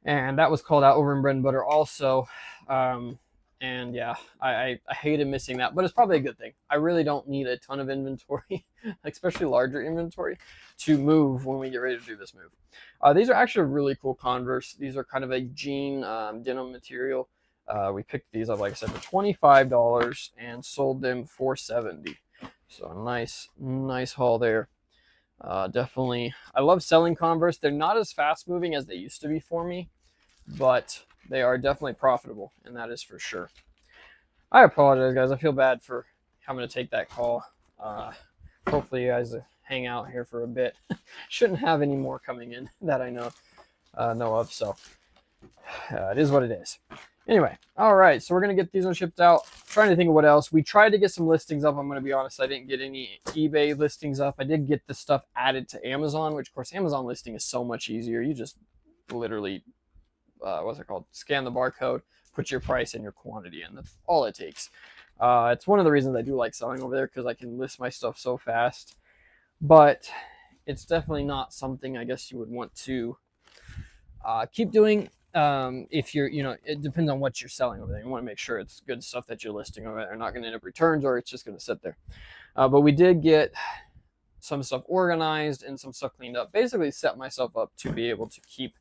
And that was called out over in Bread and Butter also. And yeah, I hated missing that, but it's probably a good thing. I really don't need a ton of inventory, especially larger inventory, to move when we get ready to do this move. These are actually really cool Converse. These are kind of a jean denim material. We picked these up, like I said, for $25 and sold them for $70. So nice haul there. Definitely, I love selling Converse. They're not as fast moving as they used to be for me, but they are definitely profitable, and that is for sure. I apologize, guys. I feel bad for having to take that call. Hopefully you guys hang out here for a bit. Shouldn't have any more coming in that I know of, so it is what it is. Anyway, all right, so we're going to get these ones shipped out. Trying to think of what else. We tried to get some listings up. I'm going to be honest, I didn't get any eBay listings up. I did get the stuff added to Amazon, which, of course, Amazon listing is so much easier. You just literally, what's it called? Scan the barcode, put your price and your quantity in. That's all it takes. It's one of the reasons I do like selling over there, because I can list my stuff so fast. But it's definitely not something I guess you would want to keep doing. If you're, it depends on what you're selling over there. You want to make sure it's good stuff that you're listing over there. Not going to end up returns, or it's just going to sit there. But we did get some stuff organized and some stuff cleaned up. Basically set myself up to be able to keep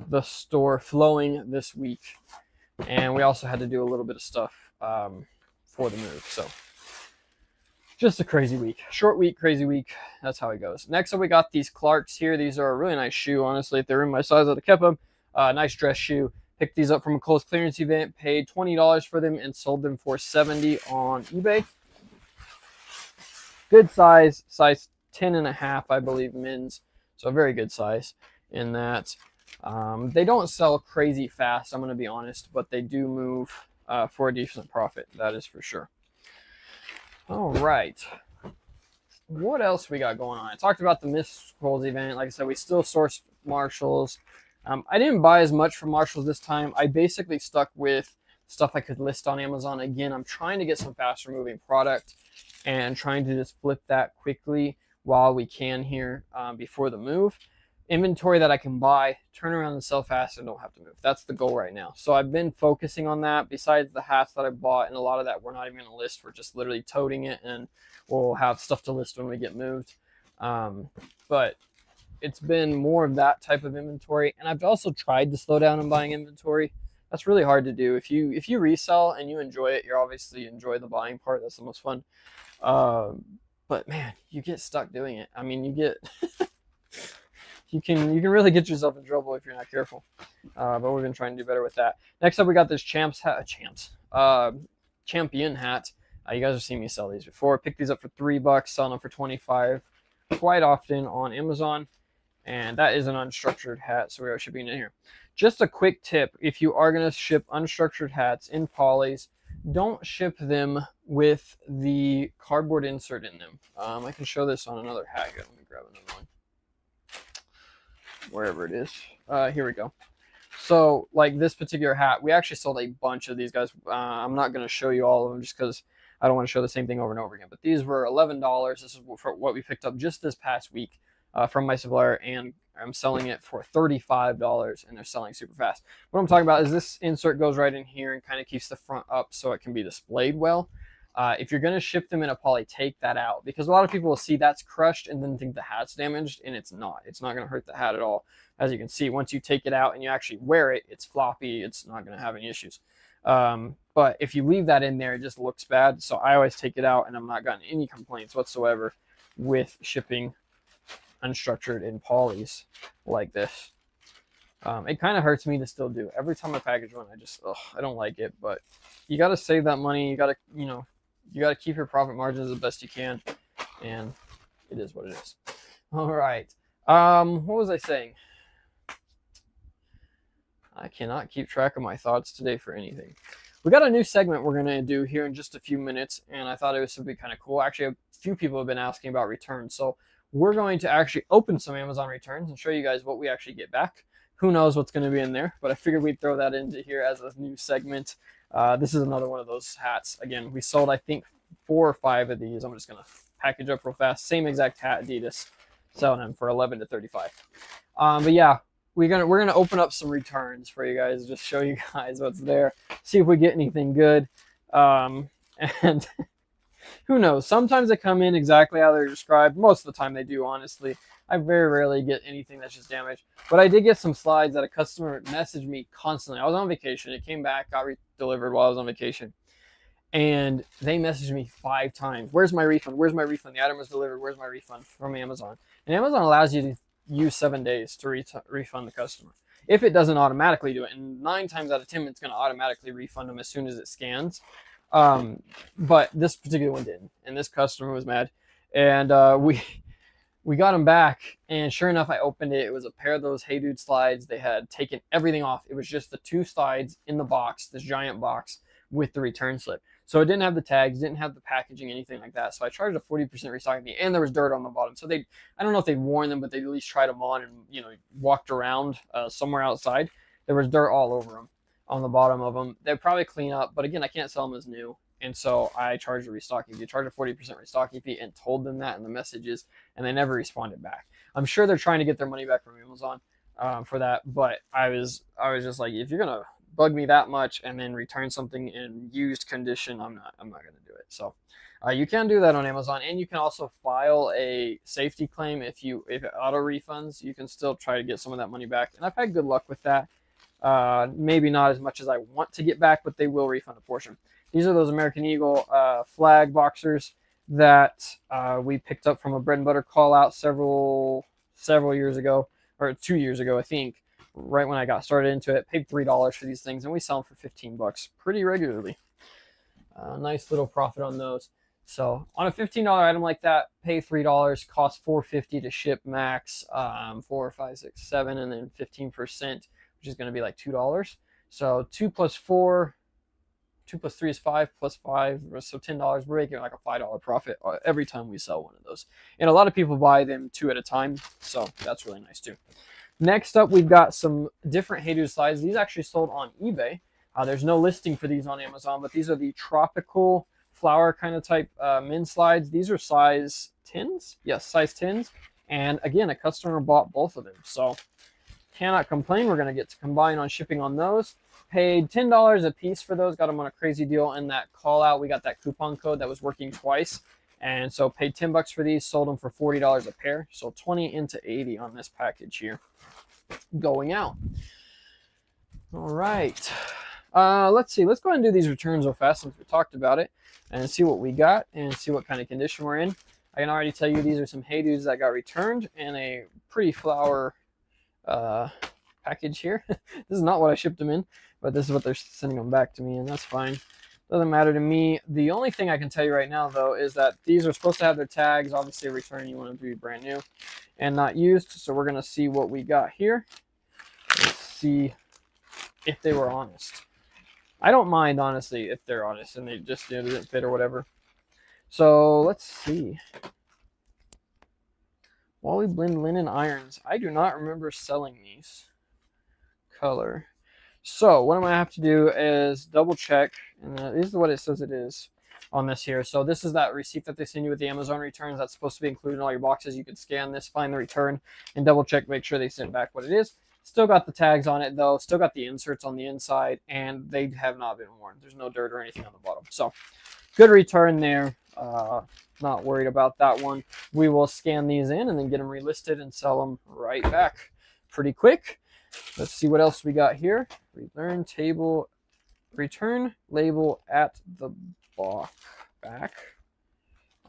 the store flowing this week. And we also had to do a little bit of stuff for the move. So just a crazy week. Short week, crazy week. That's how it goes. Next up, we got these Clarks here. These are a really nice shoe, honestly. If they're in my size, I'd have kept them. Nice dress shoe. Picked these up from a Kohl's clearance event. Paid $20 for them and sold them for $70 on eBay. Good size. Size 10.5, I believe, men's. So a very good size in that. They don't sell crazy fast, I'm going to be honest, but they do move for a decent profit. That is for sure. All right. What else we got going on? I talked about the Miss Kohl's event. Like I said, we still sourced Marshalls. I didn't buy as much from Marshalls this time. I basically stuck with stuff I could list on Amazon. Again, I'm trying to get some faster moving product and trying to just flip that quickly while we can here before the move. Inventory that I can buy, turn around and sell fast, and don't have to move. That's the goal right now. So I've been focusing on that. Besides the hats that I bought, and a lot of that we're not even going to list. We're just literally toting it, and we'll have stuff to list when we get moved. But it's been more of that type of inventory. And I've also tried to slow down on buying inventory. That's really hard to do. If you resell and you enjoy it, you obviously enjoy the buying part. That's the most fun. But man, you get stuck doing it. I mean, you get you can really get yourself in trouble if you're not careful. But we're gonna try and do better with that. Next up, we got this champion hat. You guys have seen me sell these before. Picked these up for $3, selling them for $25 quite often on Amazon. And that is an unstructured hat, so we are shipping it here. Just a quick tip: if you are gonna ship unstructured hats in polys, don't ship them with the cardboard insert in them. I can show this on another hat here. Let me grab another one. Wherever it is. Here we go. So like this particular hat, we actually sold a bunch of these guys. I'm not going to show you all of them just because I don't want to show the same thing over and over again. But these were $11. This is for what we picked up just this past week from my supplier, and I'm selling it for $35, and they're selling super fast. What I'm talking about is this insert goes right in here and kind of keeps the front up so it can be displayed well. If you're going to ship them in a poly, take that out, because a lot of people will see that's crushed and then think the hat's damaged, and it's not. It's not going to hurt the hat at all. As you can see, once you take it out and you actually wear it, it's floppy. It's not going to have any issues. But if you leave that in there, it just looks bad. So I always take it out, and I'm not gotten any complaints whatsoever with shipping unstructured in polys like this. It kind of hurts me to still do. Every time I package one, I don't like it. But you got to save that money. You got to, you got to keep your profit margins the best you can, and it is what it is. All right. What was I saying? I cannot keep track of my thoughts today for anything. We got a new segment we're going to do here in just a few minutes, and I thought it was be kind of cool. Actually, a few people have been asking about returns, so we're going to actually open some Amazon returns and show you guys what we actually get back. Who knows what's going to be in there, but I figured we'd throw that into here as a new segment. This is another one of those hats. Again, we sold, I think, 4 or 5 of these. I'm just going to package up real fast. Same exact hat, Adidas, selling them for $11 to $35. But yeah, we're gonna open up some returns for you guys, just show you guys what's there, see if we get anything good. And who knows? Sometimes they come in exactly how they're described. Most of the time they do, honestly. I very rarely get anything that's just damaged. But I did get some slides that a customer messaged me constantly. I was on vacation. It came back, got delivered while I was on vacation. And they messaged me 5 times. Where's my refund? Where's my refund? The item was delivered. Where's my refund? From Amazon. And Amazon allows you to use 7 days to refund the customer if it doesn't automatically do it, and 9 times out of 10 it's going to automatically refund them as soon as it scans. But this particular one didn't, and this customer was mad, and we got them back, and sure enough, I opened it. It was a pair of those Hey Dude slides. They had taken everything off. It was just the 2 slides in the box, this giant box with the return slip. So it didn't have the tags, didn't have the packaging, anything like that. So I charged a 40% restocking fee, and there was dirt on the bottom. So I don't know if they'd worn them, but they at least tried them on and, walked around somewhere outside. There was dirt all over them on the bottom of them. They'd probably clean up, but again, I can't sell them as new. And so I charged a restocking fee, charged a 40% restocking fee, and told them that in the messages, and they never responded back. I'm sure they're trying to get their money back from Amazon for that, but I was just like, if you're gonna bug me that much and then return something in used condition, I'm not going to do it. So you can do that on Amazon, and you can also file a safety claim. If it auto refunds, you can still try to get some of that money back, and I've had good luck with that. Maybe not as much as I want to get back, but they will refund a portion. These are those American Eagle flag boxers that we picked up from a bread and butter call out several years ago, or 2 years ago, I think. Right when I got started into it, paid $3 for these things, and we sell them for $15 pretty regularly. Nice little profit on those. So on a $15 item like that, pay $3, cost $4.50 to ship max, 4, 5, 6, 7, and then 15%, which is going to be like $2. So 2 plus 4, 2 plus 3 is 5, plus 5, so $10. We're making like a $5 profit every time we sell one of those. And a lot of people buy them 2 at a time, so that's really nice too. Next up, we've got some different Hey Dude slides. These actually sold on eBay. There's no listing for these on Amazon, but these are the tropical flower kind of type men's slides. These are size 10s. Yes, size 10s. And again, a customer bought both of them. So cannot complain. We're going to get to combine on shipping on those. Paid $10 a piece for those. Got them on a crazy deal in that call out. We got that coupon code that was working twice. And so paid $10 for these, sold them for $40 a pair. So 20 into 80 on this package here going out. All right. Let's see. Let's go ahead and do these returns real fast since we talked about it and see what we got and see what kind of condition we're in. I can already tell you these are some Hey Dudes that got returned in a pretty flower package here. This is not what I shipped them in, but this is what they're sending them back to me, and that's fine. Doesn't matter to me. The only thing I can tell you right now, though, is that these are supposed to have their tags. Obviously, a return, you want them to be brand new and not used. So we're going to see what we got here. Let's see if they were honest. I don't mind, honestly, if they're honest and they just didn't fit or whatever. So let's see. Wally Blend Linen Irons. I do not remember selling these. Color. So what I'm gonna have to do is double check, and this is what it says it is on this here. So this is that receipt that they send you with the Amazon returns. That's supposed to be included in all your boxes. You can scan this, find the return, and double check, make sure they sent back what it is. Still got the tags on it though, still got the inserts on the inside, and they have not been worn. There's no dirt or anything on the bottom. So good return there. Not worried about that one. We will scan these in and then get them relisted and sell them right back pretty quick. Let's see what else we got here. Return label at the back.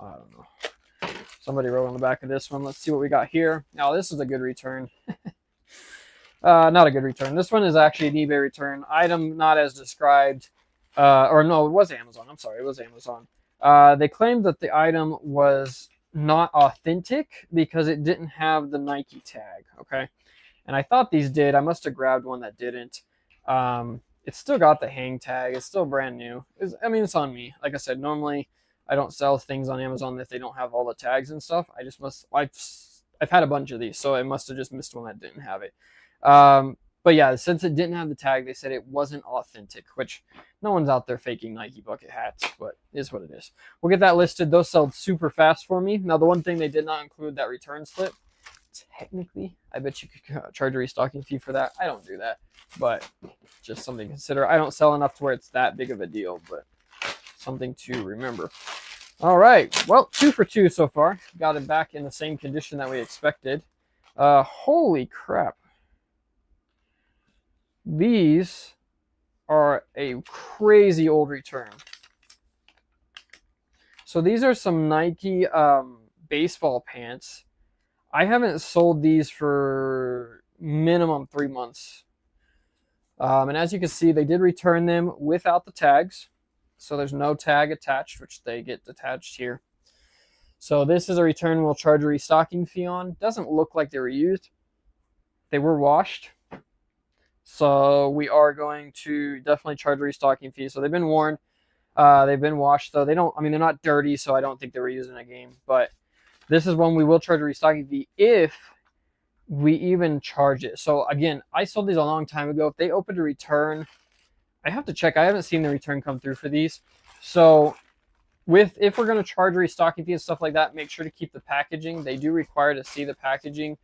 I don't know. Somebody wrote on the back of this one. Let's see what we got here. Now this is a good return. Not a good return. This one is actually an eBay return. Item not as described. Or no, it was Amazon. I'm sorry, it was Amazon. They claimed that the item was not authentic because it didn't have the Nike tag. Okay. And I thought these did. I must have grabbed one that didn't. It's still got the hang tag. It's still brand new. I mean, it's on me. Like I said, normally I don't sell things on Amazon if they don't have all the tags and stuff. I've had a bunch of these, so I must have just missed one that didn't have it. But yeah, since it didn't have the tag, they said it wasn't authentic, which no one's out there faking Nike bucket hats, but it is what it is. We'll get that listed. Those sold super fast for me. Now, the one thing they did not include that return slip. Technically, I bet you could charge a restocking fee for that. I don't do that, but just something to consider. I don't sell enough to where it's that big of a deal, but something to remember. All right, well, 2 for 2 so far. Got it back in the same condition that we expected. Holy crap. These are a crazy old return. So these are some Nike baseball pants. I haven't sold these for minimum 3 months. And as you can see, they did return them without the tags. So there's no tag attached, which they get attached here. So this is a return we'll charge a restocking fee on. Doesn't look like they were used. They were washed. So we are going to definitely charge a restocking fee. So they've been worn. They've been washed, though. They're not dirty, so I don't think they were used in a game. But this is one we will charge a restocking fee if we even charge it. So again, I sold these a long time ago. If they opened a return, I have to check. I haven't seen the return come through for these. So if we're going to charge a restocking fee and stuff like that, make sure to keep the packaging. They do require to see the packaging,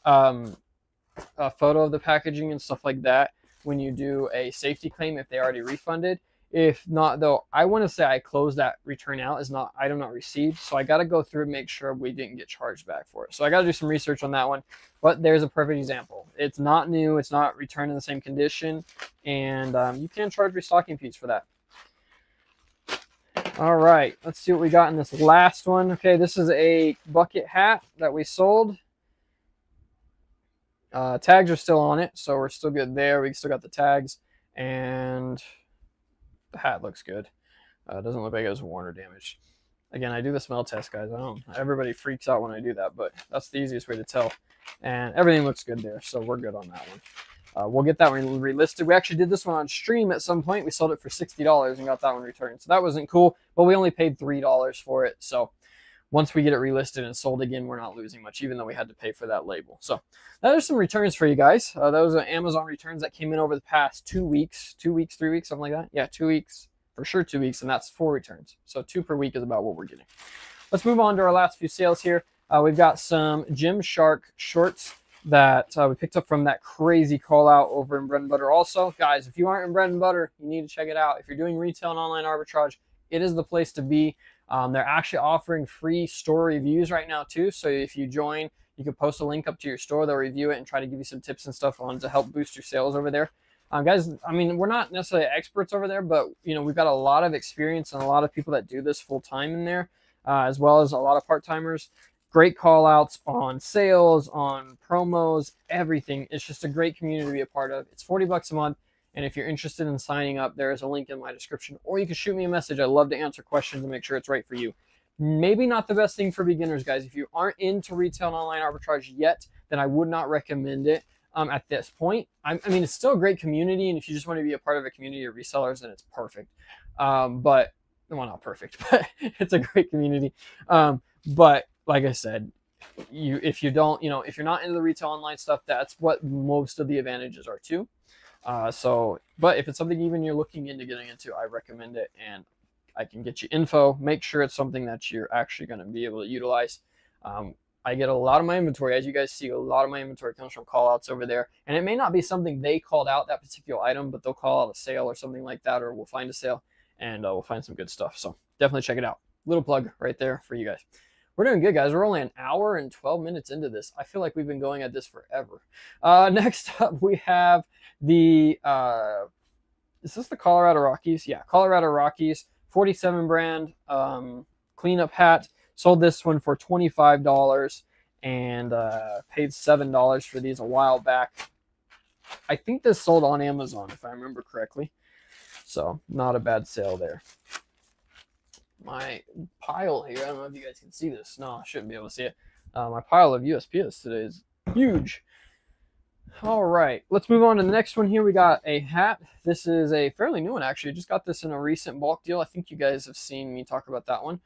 a photo of the packaging and stuff like that when you do a safety claim if they already refunded. If not, though, I want to say I closed that return out as item not received. So I got to go through and make sure we didn't get charged back for it. So I got to do some research on that one. But there's a perfect example. It's not new. It's not returned in the same condition. And you can charge restocking fees for that. All right. Let's see what we got in this last one. Okay, this is a bucket hat that we sold. Tags are still on it, so we're still good there. We still got the tags. And the hat looks good. It doesn't look like it was worn or damaged. Again, I do the smell test, guys. Everybody freaks out when I do that, but that's the easiest way to tell. And everything looks good there, so we're good on that one. We'll get that one relisted. We actually did this one on stream at some point. We sold it for $60 and got that one returned. So that wasn't cool, but we only paid $3 for it. So once we get it relisted and sold again, we're not losing much, even though we had to pay for that label. So that are some returns for you guys. Those are Amazon returns that came in over the past 2 weeks, 3 weeks, something like that. Yeah, 2 weeks, for sure 2 weeks, and that's 4 returns. So 2 per week is about what we're getting. Let's move on to our last few sales here. We've got some Gymshark shorts that we picked up from that crazy call out over in Bread and Butter. Also, guys, if you aren't in Bread and Butter, you need to check it out. If you're doing retail and online arbitrage, it is the place to be. They're actually offering free store reviews right now too. So if you join, you can post a link up to your store. They'll review it and try to give you some tips and stuff on to help boost your sales over there. Guys, I mean, we're not necessarily experts over there, but we've got a lot of experience and a lot of people that do this full time in there, as well as a lot of part-timers. Great call outs on sales, on promos, everything. It's just a great community to be a part of. It's $40 a month. And if you're interested in signing up, there is a link in my description, or you can shoot me a message. I love to answer questions and make sure it's right for you. Maybe not the best thing for beginners, guys. If you aren't into retail and online arbitrage yet, then I would not recommend it at this point. I mean, it's still a great community, and if you just want to be a part of a community of resellers, then it's perfect. But, well, not perfect, but it's a great community. But like I said, if you're not into the retail online stuff, that's what most of the advantages are too. But if it's something even you're looking into getting into, I recommend it, and I can get you info. Make sure it's something that you're actually going to be able to utilize. I get a lot of my inventory, as you guys see, a lot of my inventory comes from call outs over there. And it may not be something they called out, that particular item, but they'll call out a sale or something like that, or we'll find a sale and we'll find some good stuff. So definitely check it out. Little plug right there for you guys. We're doing good, guys. We're only an hour and 12 minutes into this. I feel like we've been going at this forever. Next up, we have the, is this the Colorado Rockies? Yeah, Colorado Rockies, 47 brand cleanup hat. Sold this one for $25 and paid $7 for these a while back. I think this sold on Amazon, if I remember correctly. So not a bad sale there. My pile here, I don't know if you guys can see this. No, I shouldn't be able to see it. My pile of USPS today is huge. All right, let's move on to the next one here. We got a hat. This is a fairly new one, actually. Just got this in a recent bulk deal. I think you guys have seen me talk about that one.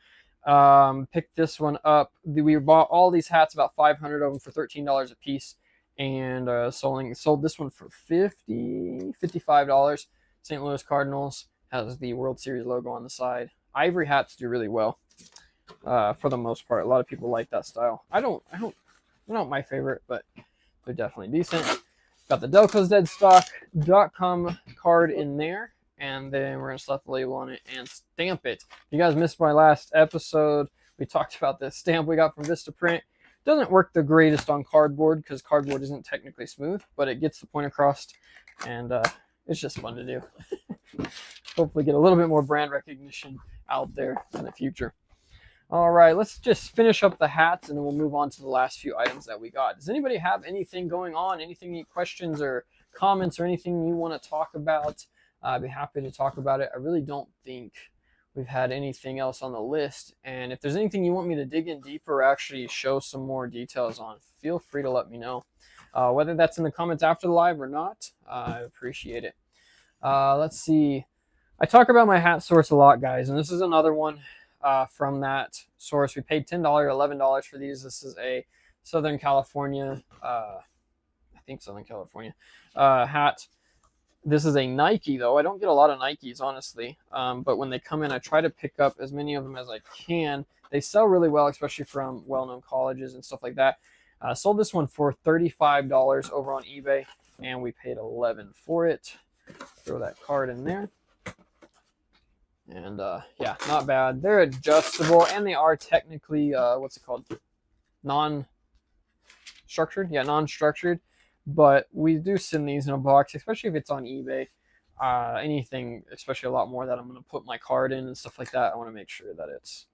Picked this one up. We bought all these hats, about 500 of them, for $13 a piece, and sold this one for $55. St. Louis Cardinals, has the World Series logo on the side. Ivory hats do really well for the most part. A lot of people like that style. They're not my favorite, but they're definitely decent. Got the Delco's Deadstock.com card in there, and then we're gonna slap the label on it and stamp it. If you guys missed my last episode, we talked about the stamp we got from Vistaprint. Doesn't work the greatest on cardboard because cardboard isn't technically smooth, but it gets the point across, and it's just fun to do. Hopefully get a little bit more brand recognition out there in the future. All right, let's just finish up the hats, and then we'll move on to the last few items that we got. Does anybody have anything going on, any questions or comments or anything you want to talk about? I'd be happy to talk about it. I really don't think we've had anything else on the list. And if there's anything you want me to dig in deeper or actually show some more details on, feel free to let me know. Whether that's in the comments after the live or not, I appreciate it. Let's see. I talk about my hat source a lot, guys, and this is another one from that source. We paid $10, $11 for these. This is a Southern California, I think Southern California hat. This is a Nike, though. I don't get a lot of Nikes, honestly, but when they come in, I try to pick up as many of them as I can. They sell really well, especially from well-known colleges and stuff like that. Sold this one for $35 over on eBay, and we paid $11 for it. Throw that card in there. And yeah, not bad. They're adjustable, and they are technically, what's it called? Non-structured? Yeah, non-structured. But we do send these in a box, especially if it's on eBay. Anything, especially a lot more that I'm going to put my card in and stuff like that, I want to make sure that it's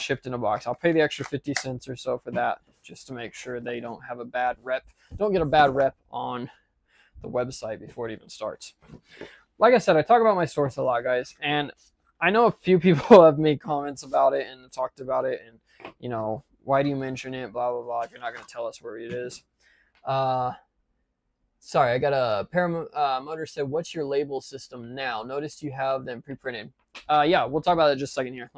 shipped in a box. I'll pay the extra 50 cents or so for that, just to make sure they don't have a bad rep. Don't get a bad rep on the website before it even starts. Like I said, I talk about my source a lot, guys, and I know a few people have made comments about it and talked about it, and, you know, why do you mention it, blah, blah, blah, if you're not going to tell us where it is. Sorry, I got a Paramotor said, what's your label system now? Noticed you have them pre-printed. Yeah, we'll talk about it in just a second here.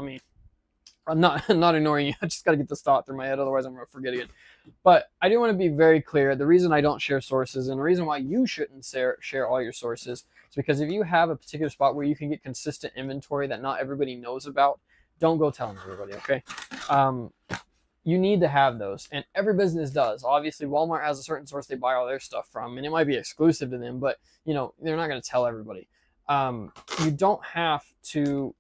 I'm not ignoring you. I just got to get this thought through my head, otherwise I'm going to forget again. But I do want to be very clear. The reason I don't share sources, and the reason why you shouldn't share all your sources, is because if you have a particular spot where you can get consistent inventory that not everybody knows about, don't go telling everybody, okay? You need to have those, and every business does. Obviously, Walmart has a certain source they buy all their stuff from, and it might be exclusive to them, but, you know, they're not going to tell everybody. You don't have to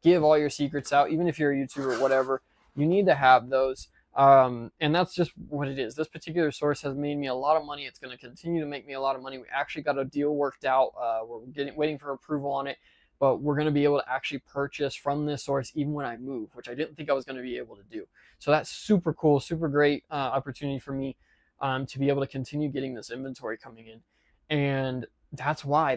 give all your secrets out, even if you're a YouTuber or whatever. You need to have those. And that's just what it is. This particular source has made me a lot of money. It's going to continue to make me a lot of money. We actually got a deal worked out. We're waiting for approval on it, but we're going to be able to actually purchase from this source even when I move, which I didn't think I was going to be able to do. So that's super cool, super great opportunity for me to be able to continue getting this inventory coming in. And that's why I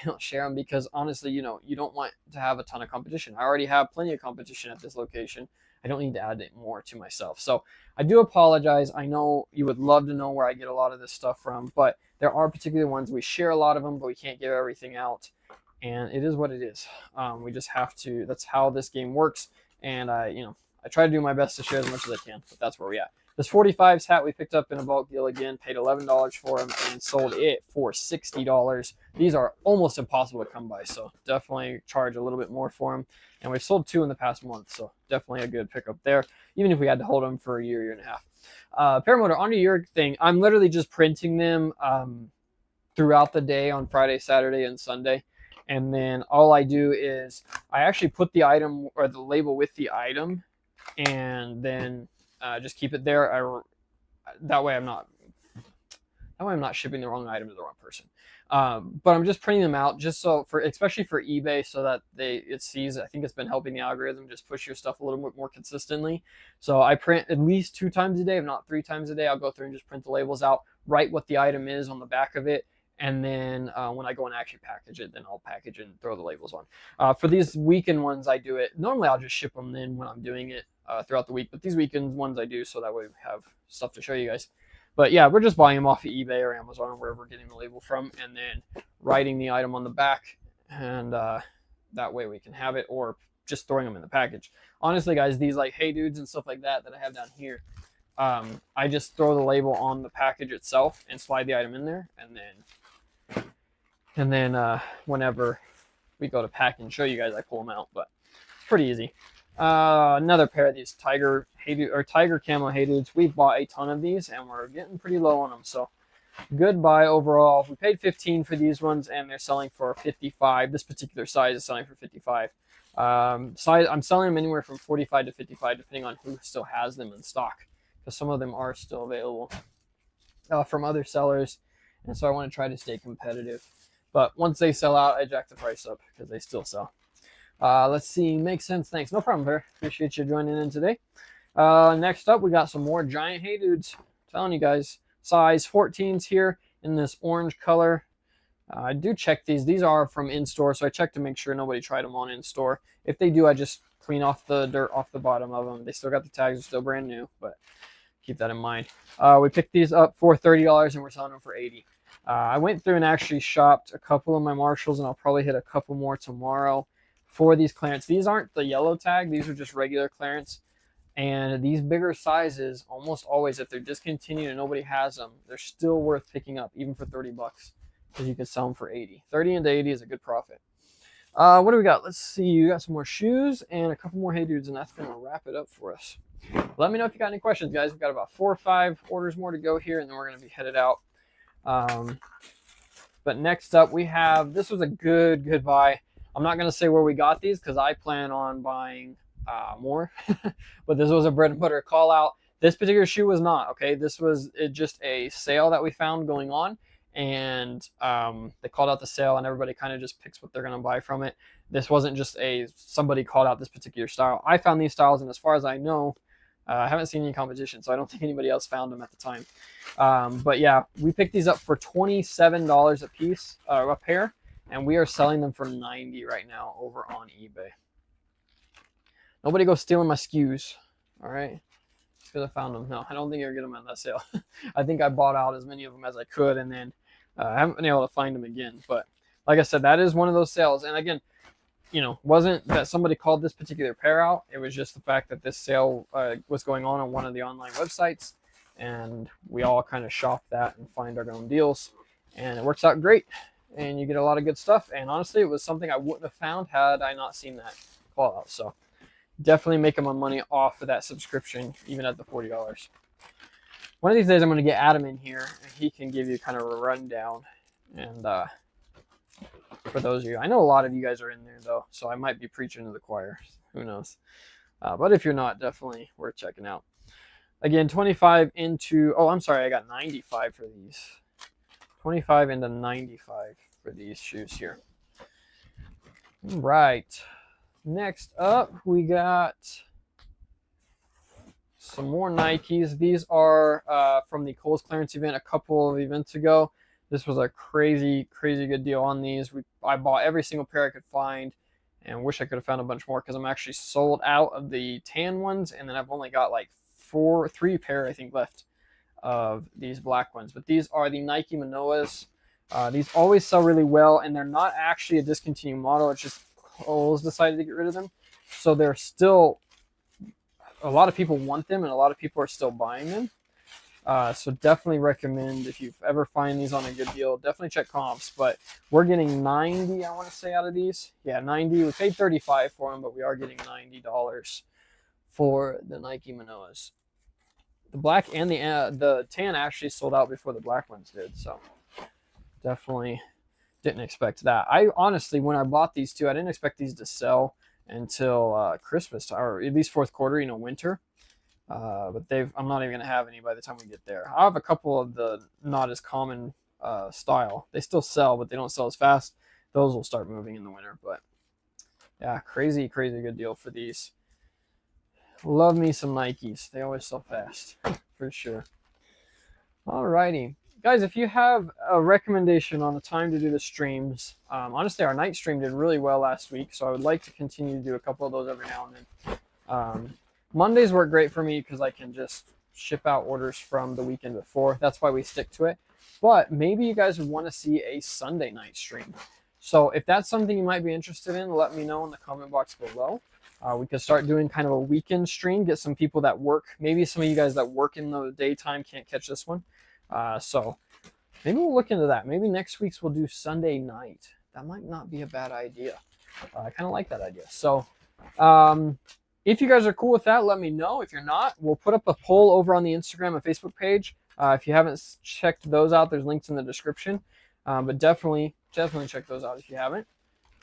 don't share them, because honestly, you know, you don't want to have a ton of competition. I already have plenty of competition at this location. I don't need to add it more to myself. So I do apologize. I know you would love to know where I get a lot of this stuff from, but there are particular ones. We share a lot of them, but we can't give everything out. And it is what it is. We just have to, that's how this game works. And I try to do my best to share as much as I can, but that's where we're at. This 45s hat we picked up in a bulk deal again, paid $11 for them, and sold it for $60. These are almost impossible to come by, so definitely charge a little bit more for them. And we've sold 2 in the past month, so definitely a good pickup there, even if we had to hold them for a year, year and a half. Paramotor, onto your thing. I'm literally just printing them throughout the day on Friday, Saturday, and Sunday. And then all I do is I actually put the item or the label with the item, and then just keep it there. That way I'm not shipping the wrong item to the wrong person. But I'm just printing them out just so especially for eBay, so that it sees. I think it's been helping the algorithm just push your stuff a little bit more consistently. So I print at least 2 times a day, if not 3 times a day. I'll go through and just print the labels out, write what the item is on the back of it, and then when I go and actually package it, then I'll package it and throw the labels on. For these weekend ones, I do it. Normally I'll just ship them in when I'm doing it throughout the week, but these weekend ones I do, so that way we have stuff to show you guys. But yeah, we're just buying them off of eBay or Amazon or wherever we're getting the label from, and then writing the item on the back, and that way we can have it, or just throwing them in the package. Honestly, guys, these like Hey Dudes and stuff like that I have down here, I just throw the label on the package itself and slide the item in there, and then whenever we go to pack and show you guys, I pull them out. But it's pretty easy. Another pair of these tiger camo Hey Dudes. We bought a ton of these and we're getting pretty low on them, so good buy overall. We paid $15 for these ones and they're selling for $55. This particular size is selling for $55. I'm selling them anywhere from $45 to $55 depending on who still has them in stock, because some of them are still available from other sellers, and so I want to try to stay competitive. But once they sell out, I jack the price up because they still sell. Let's see. Makes sense. Thanks. No problem, Bear. Appreciate you joining in today. Next up, we got some more giant Hey Dudes. I'm telling you guys, size 14s here in this orange color. I do check these. These are from in-store, so I check to make sure nobody tried them on in-store. If they do, I just clean off the dirt off the bottom of them. They still got the tags. They're still brand new, but keep that in mind. We picked these up for $30 and we're selling them for $80. I went through and actually shopped a couple of my Marshalls, and I'll probably hit a couple more tomorrow for these clearance. These aren't the yellow tag. These are just regular clearance. And these bigger sizes, almost always, if they're discontinued and nobody has them, they're still worth picking up, even for $30, because you can sell them for $80. 30 into 80 is a good profit. What do we got? Let's see. We got some more shoes and a couple more Hey Dudes, and that's going to wrap it up for us. Let me know if you got any questions, guys. We've got about 4 or 5 orders more to go here, and then we're going to be headed out. But next up, we have, this was a good buy. I'm not going to say where we got these because I plan on buying more, but this was a bread and butter call out. This particular shoe was not, okay? This was just a sale that we found going on, and they called out the sale, and everybody kind of just picks what they're going to buy from it. This wasn't just somebody called out this particular style. I found these styles, and as far as I know, I haven't seen any competition, so I don't think anybody else found them at the time. But yeah, we picked these up for $27 a piece, a pair, and we are selling them for $90 right now over on eBay. Nobody go stealing my SKUs, all right? Just because I found them. No, I don't think you're going to get them at that sale. I think I bought out as many of them as I could, and then I haven't been able to find them again. But like I said, that is one of those sales. And again, you know, wasn't that somebody called this particular pair out. It was just the fact that this sale was going on one of the online websites, and we all kind of shop that and find our own deals, and it works out great, and you get a lot of good stuff. And honestly, it was something I wouldn't have found had I not seen that call out. So definitely making my money off of that subscription, even at the $40. One of these days I'm going to get Adam in here, and he can give you kind of a rundown. And for those of you, I know a lot of you guys are in there though, so I might be preaching to the choir. Who knows? But if you're not, definitely worth checking out. Again, 25 into, oh, I'm sorry, I got 95 for these. 25 into 95 for these shoes here. All right. Next up, we got some more Nikes. These are from the Kohl's clearance event a couple of events ago. This was a crazy good deal on these. I bought every single pair I could find, and wish I could have found a bunch more because I'm actually sold out of the tan ones, and then I've only got like 3 pair I think left of these black ones. But these are the Nike Manoas. These always sell really well, and they're not actually a discontinued model. It's just Kohl's decided to get rid of them, so they're still a lot of people want them and a lot of people are still buying them. So definitely recommend, if you ever find these on a good deal, definitely check comps. But we're getting 90, I want to say, out of these. Yeah, 90. We paid 35 for them, but we are getting $90 for the Nike Manoas. The black and the tan actually sold out before the black ones did, so definitely didn't expect that. I honestly, when I bought these two, I didn't expect these to sell until Christmas, or at least fourth quarter, you know, winter. But I'm not even going to have any by the time we get there. I have a couple of the not as common style. They still sell, but they don't sell as fast. Those will start moving in the winter. But yeah, crazy good deal for these. Love me some Nikes. They always sell fast, for sure. Alrighty. Guys, if you have a recommendation on the time to do the streams, honestly, our night stream did really well last week, so I would like to continue to do a couple of those every now and then. Mondays work great for me because I can just ship out orders from the weekend before. That's why we stick to it. But maybe you guys would want to see a Sunday night stream. So if that's something you might be interested in, let me know in the comment box below. We could start doing kind of a weekend stream, get some people that work. Maybe some of you guys that work in the daytime can't catch this one. So maybe we'll look into that. Maybe next week's we'll do Sunday night. That might not be a bad idea. I kind of like that idea. So if you guys are cool with that, let me know. If you're not, we'll put up a poll over on the Instagram and Facebook page. If you haven't checked those out, there's links in the description. But definitely check those out if you haven't.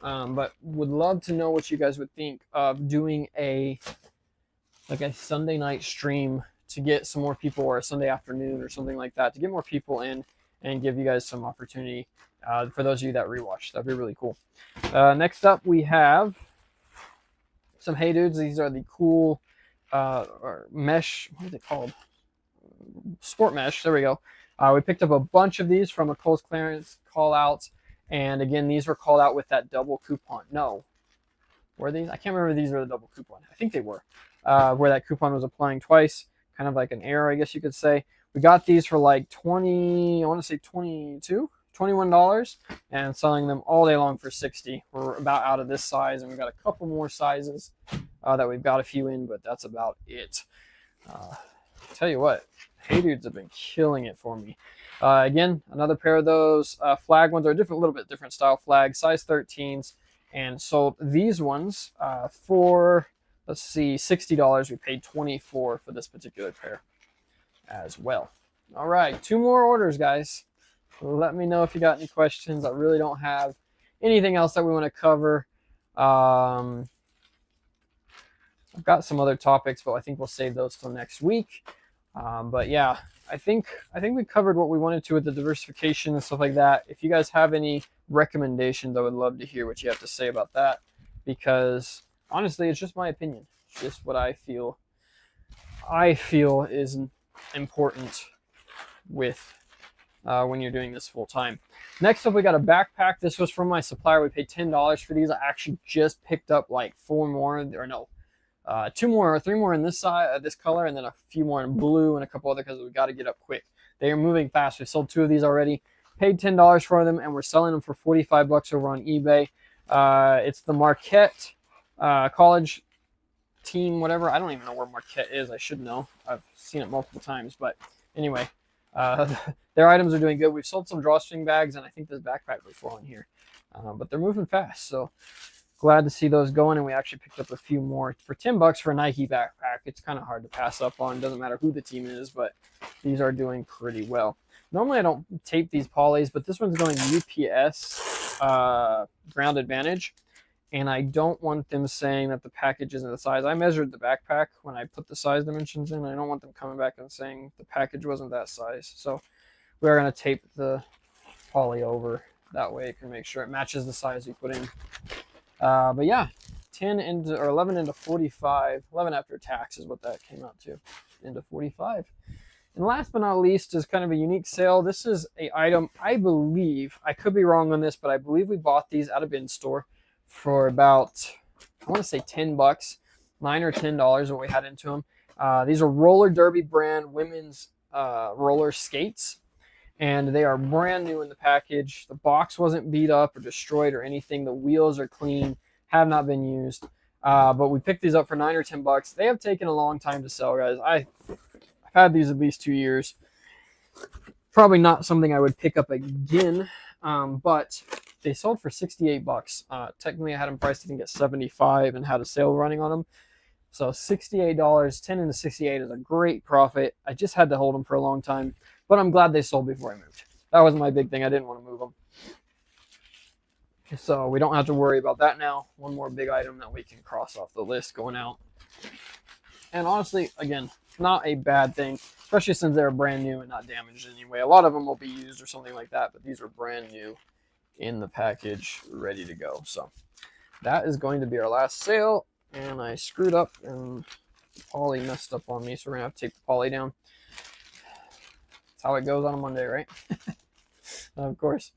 But would love to know what you guys would think of doing a Sunday night stream to get some more people, or a Sunday afternoon or something like that, to get more people in and give you guys some opportunity for those of you that rewatch. That'd be really cool. Next up, we have some Hey Dudes. These are the cool or mesh, what is it called? Sport mesh. There we go. We picked up a bunch of these from a Kohl's clearance call out. And again, these were called out with that double coupon. No, were these? I can't remember if these were the double coupon. I think they were. Where that coupon was applying twice, kind of like an error, I guess you could say. We got these for like $21, and selling them all day long for 60. We're about out of this size, and we've got a couple more sizes that we've got a few in, but that's about it. Tell you what, Hey Dudes have been killing it for me. Again, another pair of those flag ones are a little bit different style flag, size 13s, and sold these ones for, let's see, $60. We paid $24 for this particular pair as well. All right, 2 more orders, guys. Let me know if you got any questions. I really don't have anything else that we want to cover. I've got some other topics, but I think we'll save those till next week. But yeah, I think we covered what we wanted to with the diversification and stuff like that. If you guys have any recommendations, I would love to hear what you have to say about that, because honestly, it's just my opinion. It's just what I feel is important with when you're doing this full time. Next up, we got a backpack. This was from my supplier. We paid $10 for these. I actually just picked up like 4 more, or no, 2 more or 3 more in this this color, and then a few more in blue and a couple other, because we got to get up quick. They are moving fast. We sold 2 of these already, paid $10 for them, and we're selling them for 45 bucks over on eBay. It's the Marquette college team, whatever. I don't even know where Marquette is. I should know. I've seen it multiple times, but anyway, their items are doing good. We've sold some drawstring bags, and I think this backpack was on here, but they're moving fast, so glad to see those going. And we actually picked up a few more for $10 for a Nike backpack. It's kind of hard to pass up on. Doesn't matter who the team is, but these are doing pretty well. Normally I don't tape these polys, but this one's going UPS ground advantage, and I don't want them saying that the package isn't the size. I measured the backpack when I put the size dimensions in. I don't want them coming back and saying the package wasn't that size. So we are going to tape the poly over. That way it can make sure it matches the size we put in. But yeah, 11 into 45, 11 after tax is what that came out to, into 45. And last but not least is kind of a unique sale. This is a item, I believe, I could be wrong on this, but I believe we bought these at a bin store for about, I want to say $10, $9 or $10 what we had into them. These are Roller Derby brand women's roller skates, and they are brand new in the package. The box wasn't beat up or destroyed or anything. The wheels are clean, have not been used. But we picked these up for $9 or $10. They have taken a long time to sell, guys. I've had these at least 2 years. Probably not something I would pick up again, but they sold for $68. Technically, I had them priced, I think, at $75 and had a sale running on them. So $68, 10 into 68 is a great profit. I just had to hold them for a long time, but I'm glad they sold before I moved. That was my big thing. I didn't want to move them. So we don't have to worry about that now. One more big item that we can cross off the list going out. And honestly, again, not a bad thing, especially since they're brand new and not damaged in any way. A lot of them will be used or something like that, but these are brand new in the package, ready to go. So that is going to be our last sale. And I screwed up and the poly messed up on me, so we're gonna have to take the poly down. That's how it goes on a Monday, right? Of course.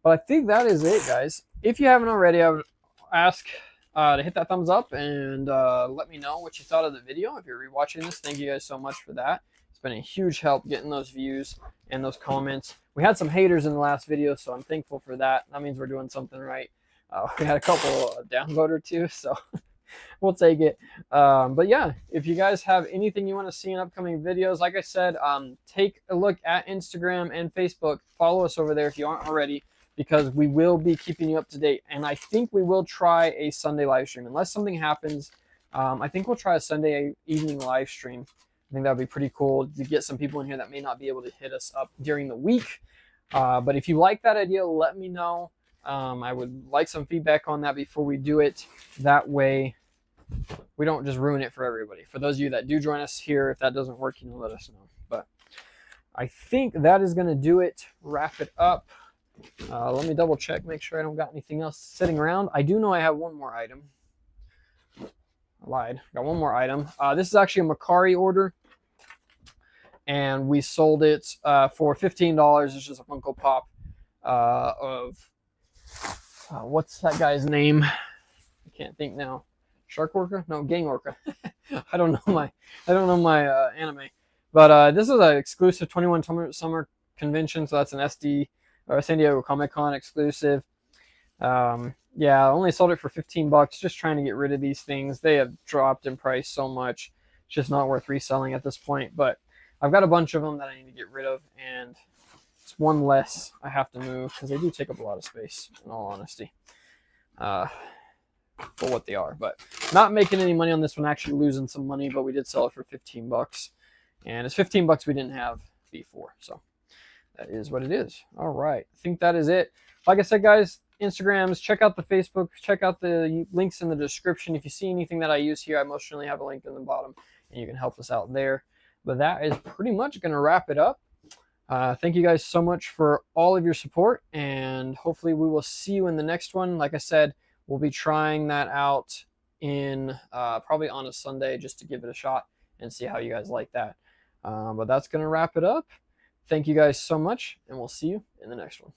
But I think that is it, guys. If you haven't already, I would ask to hit that thumbs up and let me know what you thought of the video. If you're rewatching this, thank you guys so much for that. It's been a huge help getting those views and those comments. We had some haters in the last video, so I'm thankful for that. That means we're doing something right. We had a couple downvote or two, so we'll take it. But yeah, if you guys have anything you want to see in upcoming videos, like I said, take a look at Instagram and Facebook. Follow us over there if you aren't already, because we will be keeping you up to date. And I think we will try a Sunday live stream. Unless something happens, I think we'll try a Sunday evening live stream. I think that would be pretty cool to get some people in here that may not be able to hit us up during the week. But if you like that idea, let me know. I would like some feedback on that before we do it. That way we don't just ruin it for everybody. For those of you that do join us here, if that doesn't work, you know, let us know. But I think that is going to do it. Wrap it up. Let me double check, make sure I don't got anything else sitting around. I do know I have one more item. I lied. Got one more item. This is actually a Macari order, and we sold it for $15. It's just a Funko Pop of what's that guy's name? I can't think now. Shark Orca? No, Gang Orca. I don't know my anime. But this is an exclusive 21 Summer Convention, so that's an SD or San Diego Comic-Con exclusive. Yeah, I only sold it for $15. Just trying to get rid of these things. They have dropped in price so much. It's just not worth reselling at this point. But I've got a bunch of them that I need to get rid of, and it's one less I have to move because they do take up a lot of space, in all honesty. For what they are, but not making any money on this one, actually losing some money, but we did sell it for $15, and it's $15 we didn't have before, so that is what it is. All right, I think that is it. Like I said, guys, Instagrams, check out the Facebook, check out the links in the description. If you see anything that I use here, I most certainly have a link in the bottom, and you can help us out there. But that is pretty much going to wrap it up. Thank you guys so much for all of your support, and hopefully we will see you in the next one. Like I said, we'll be trying that out in probably on a Sunday just to give it a shot and see how you guys like that. But that's going to wrap it up. Thank you guys so much, and we'll see you in the next one.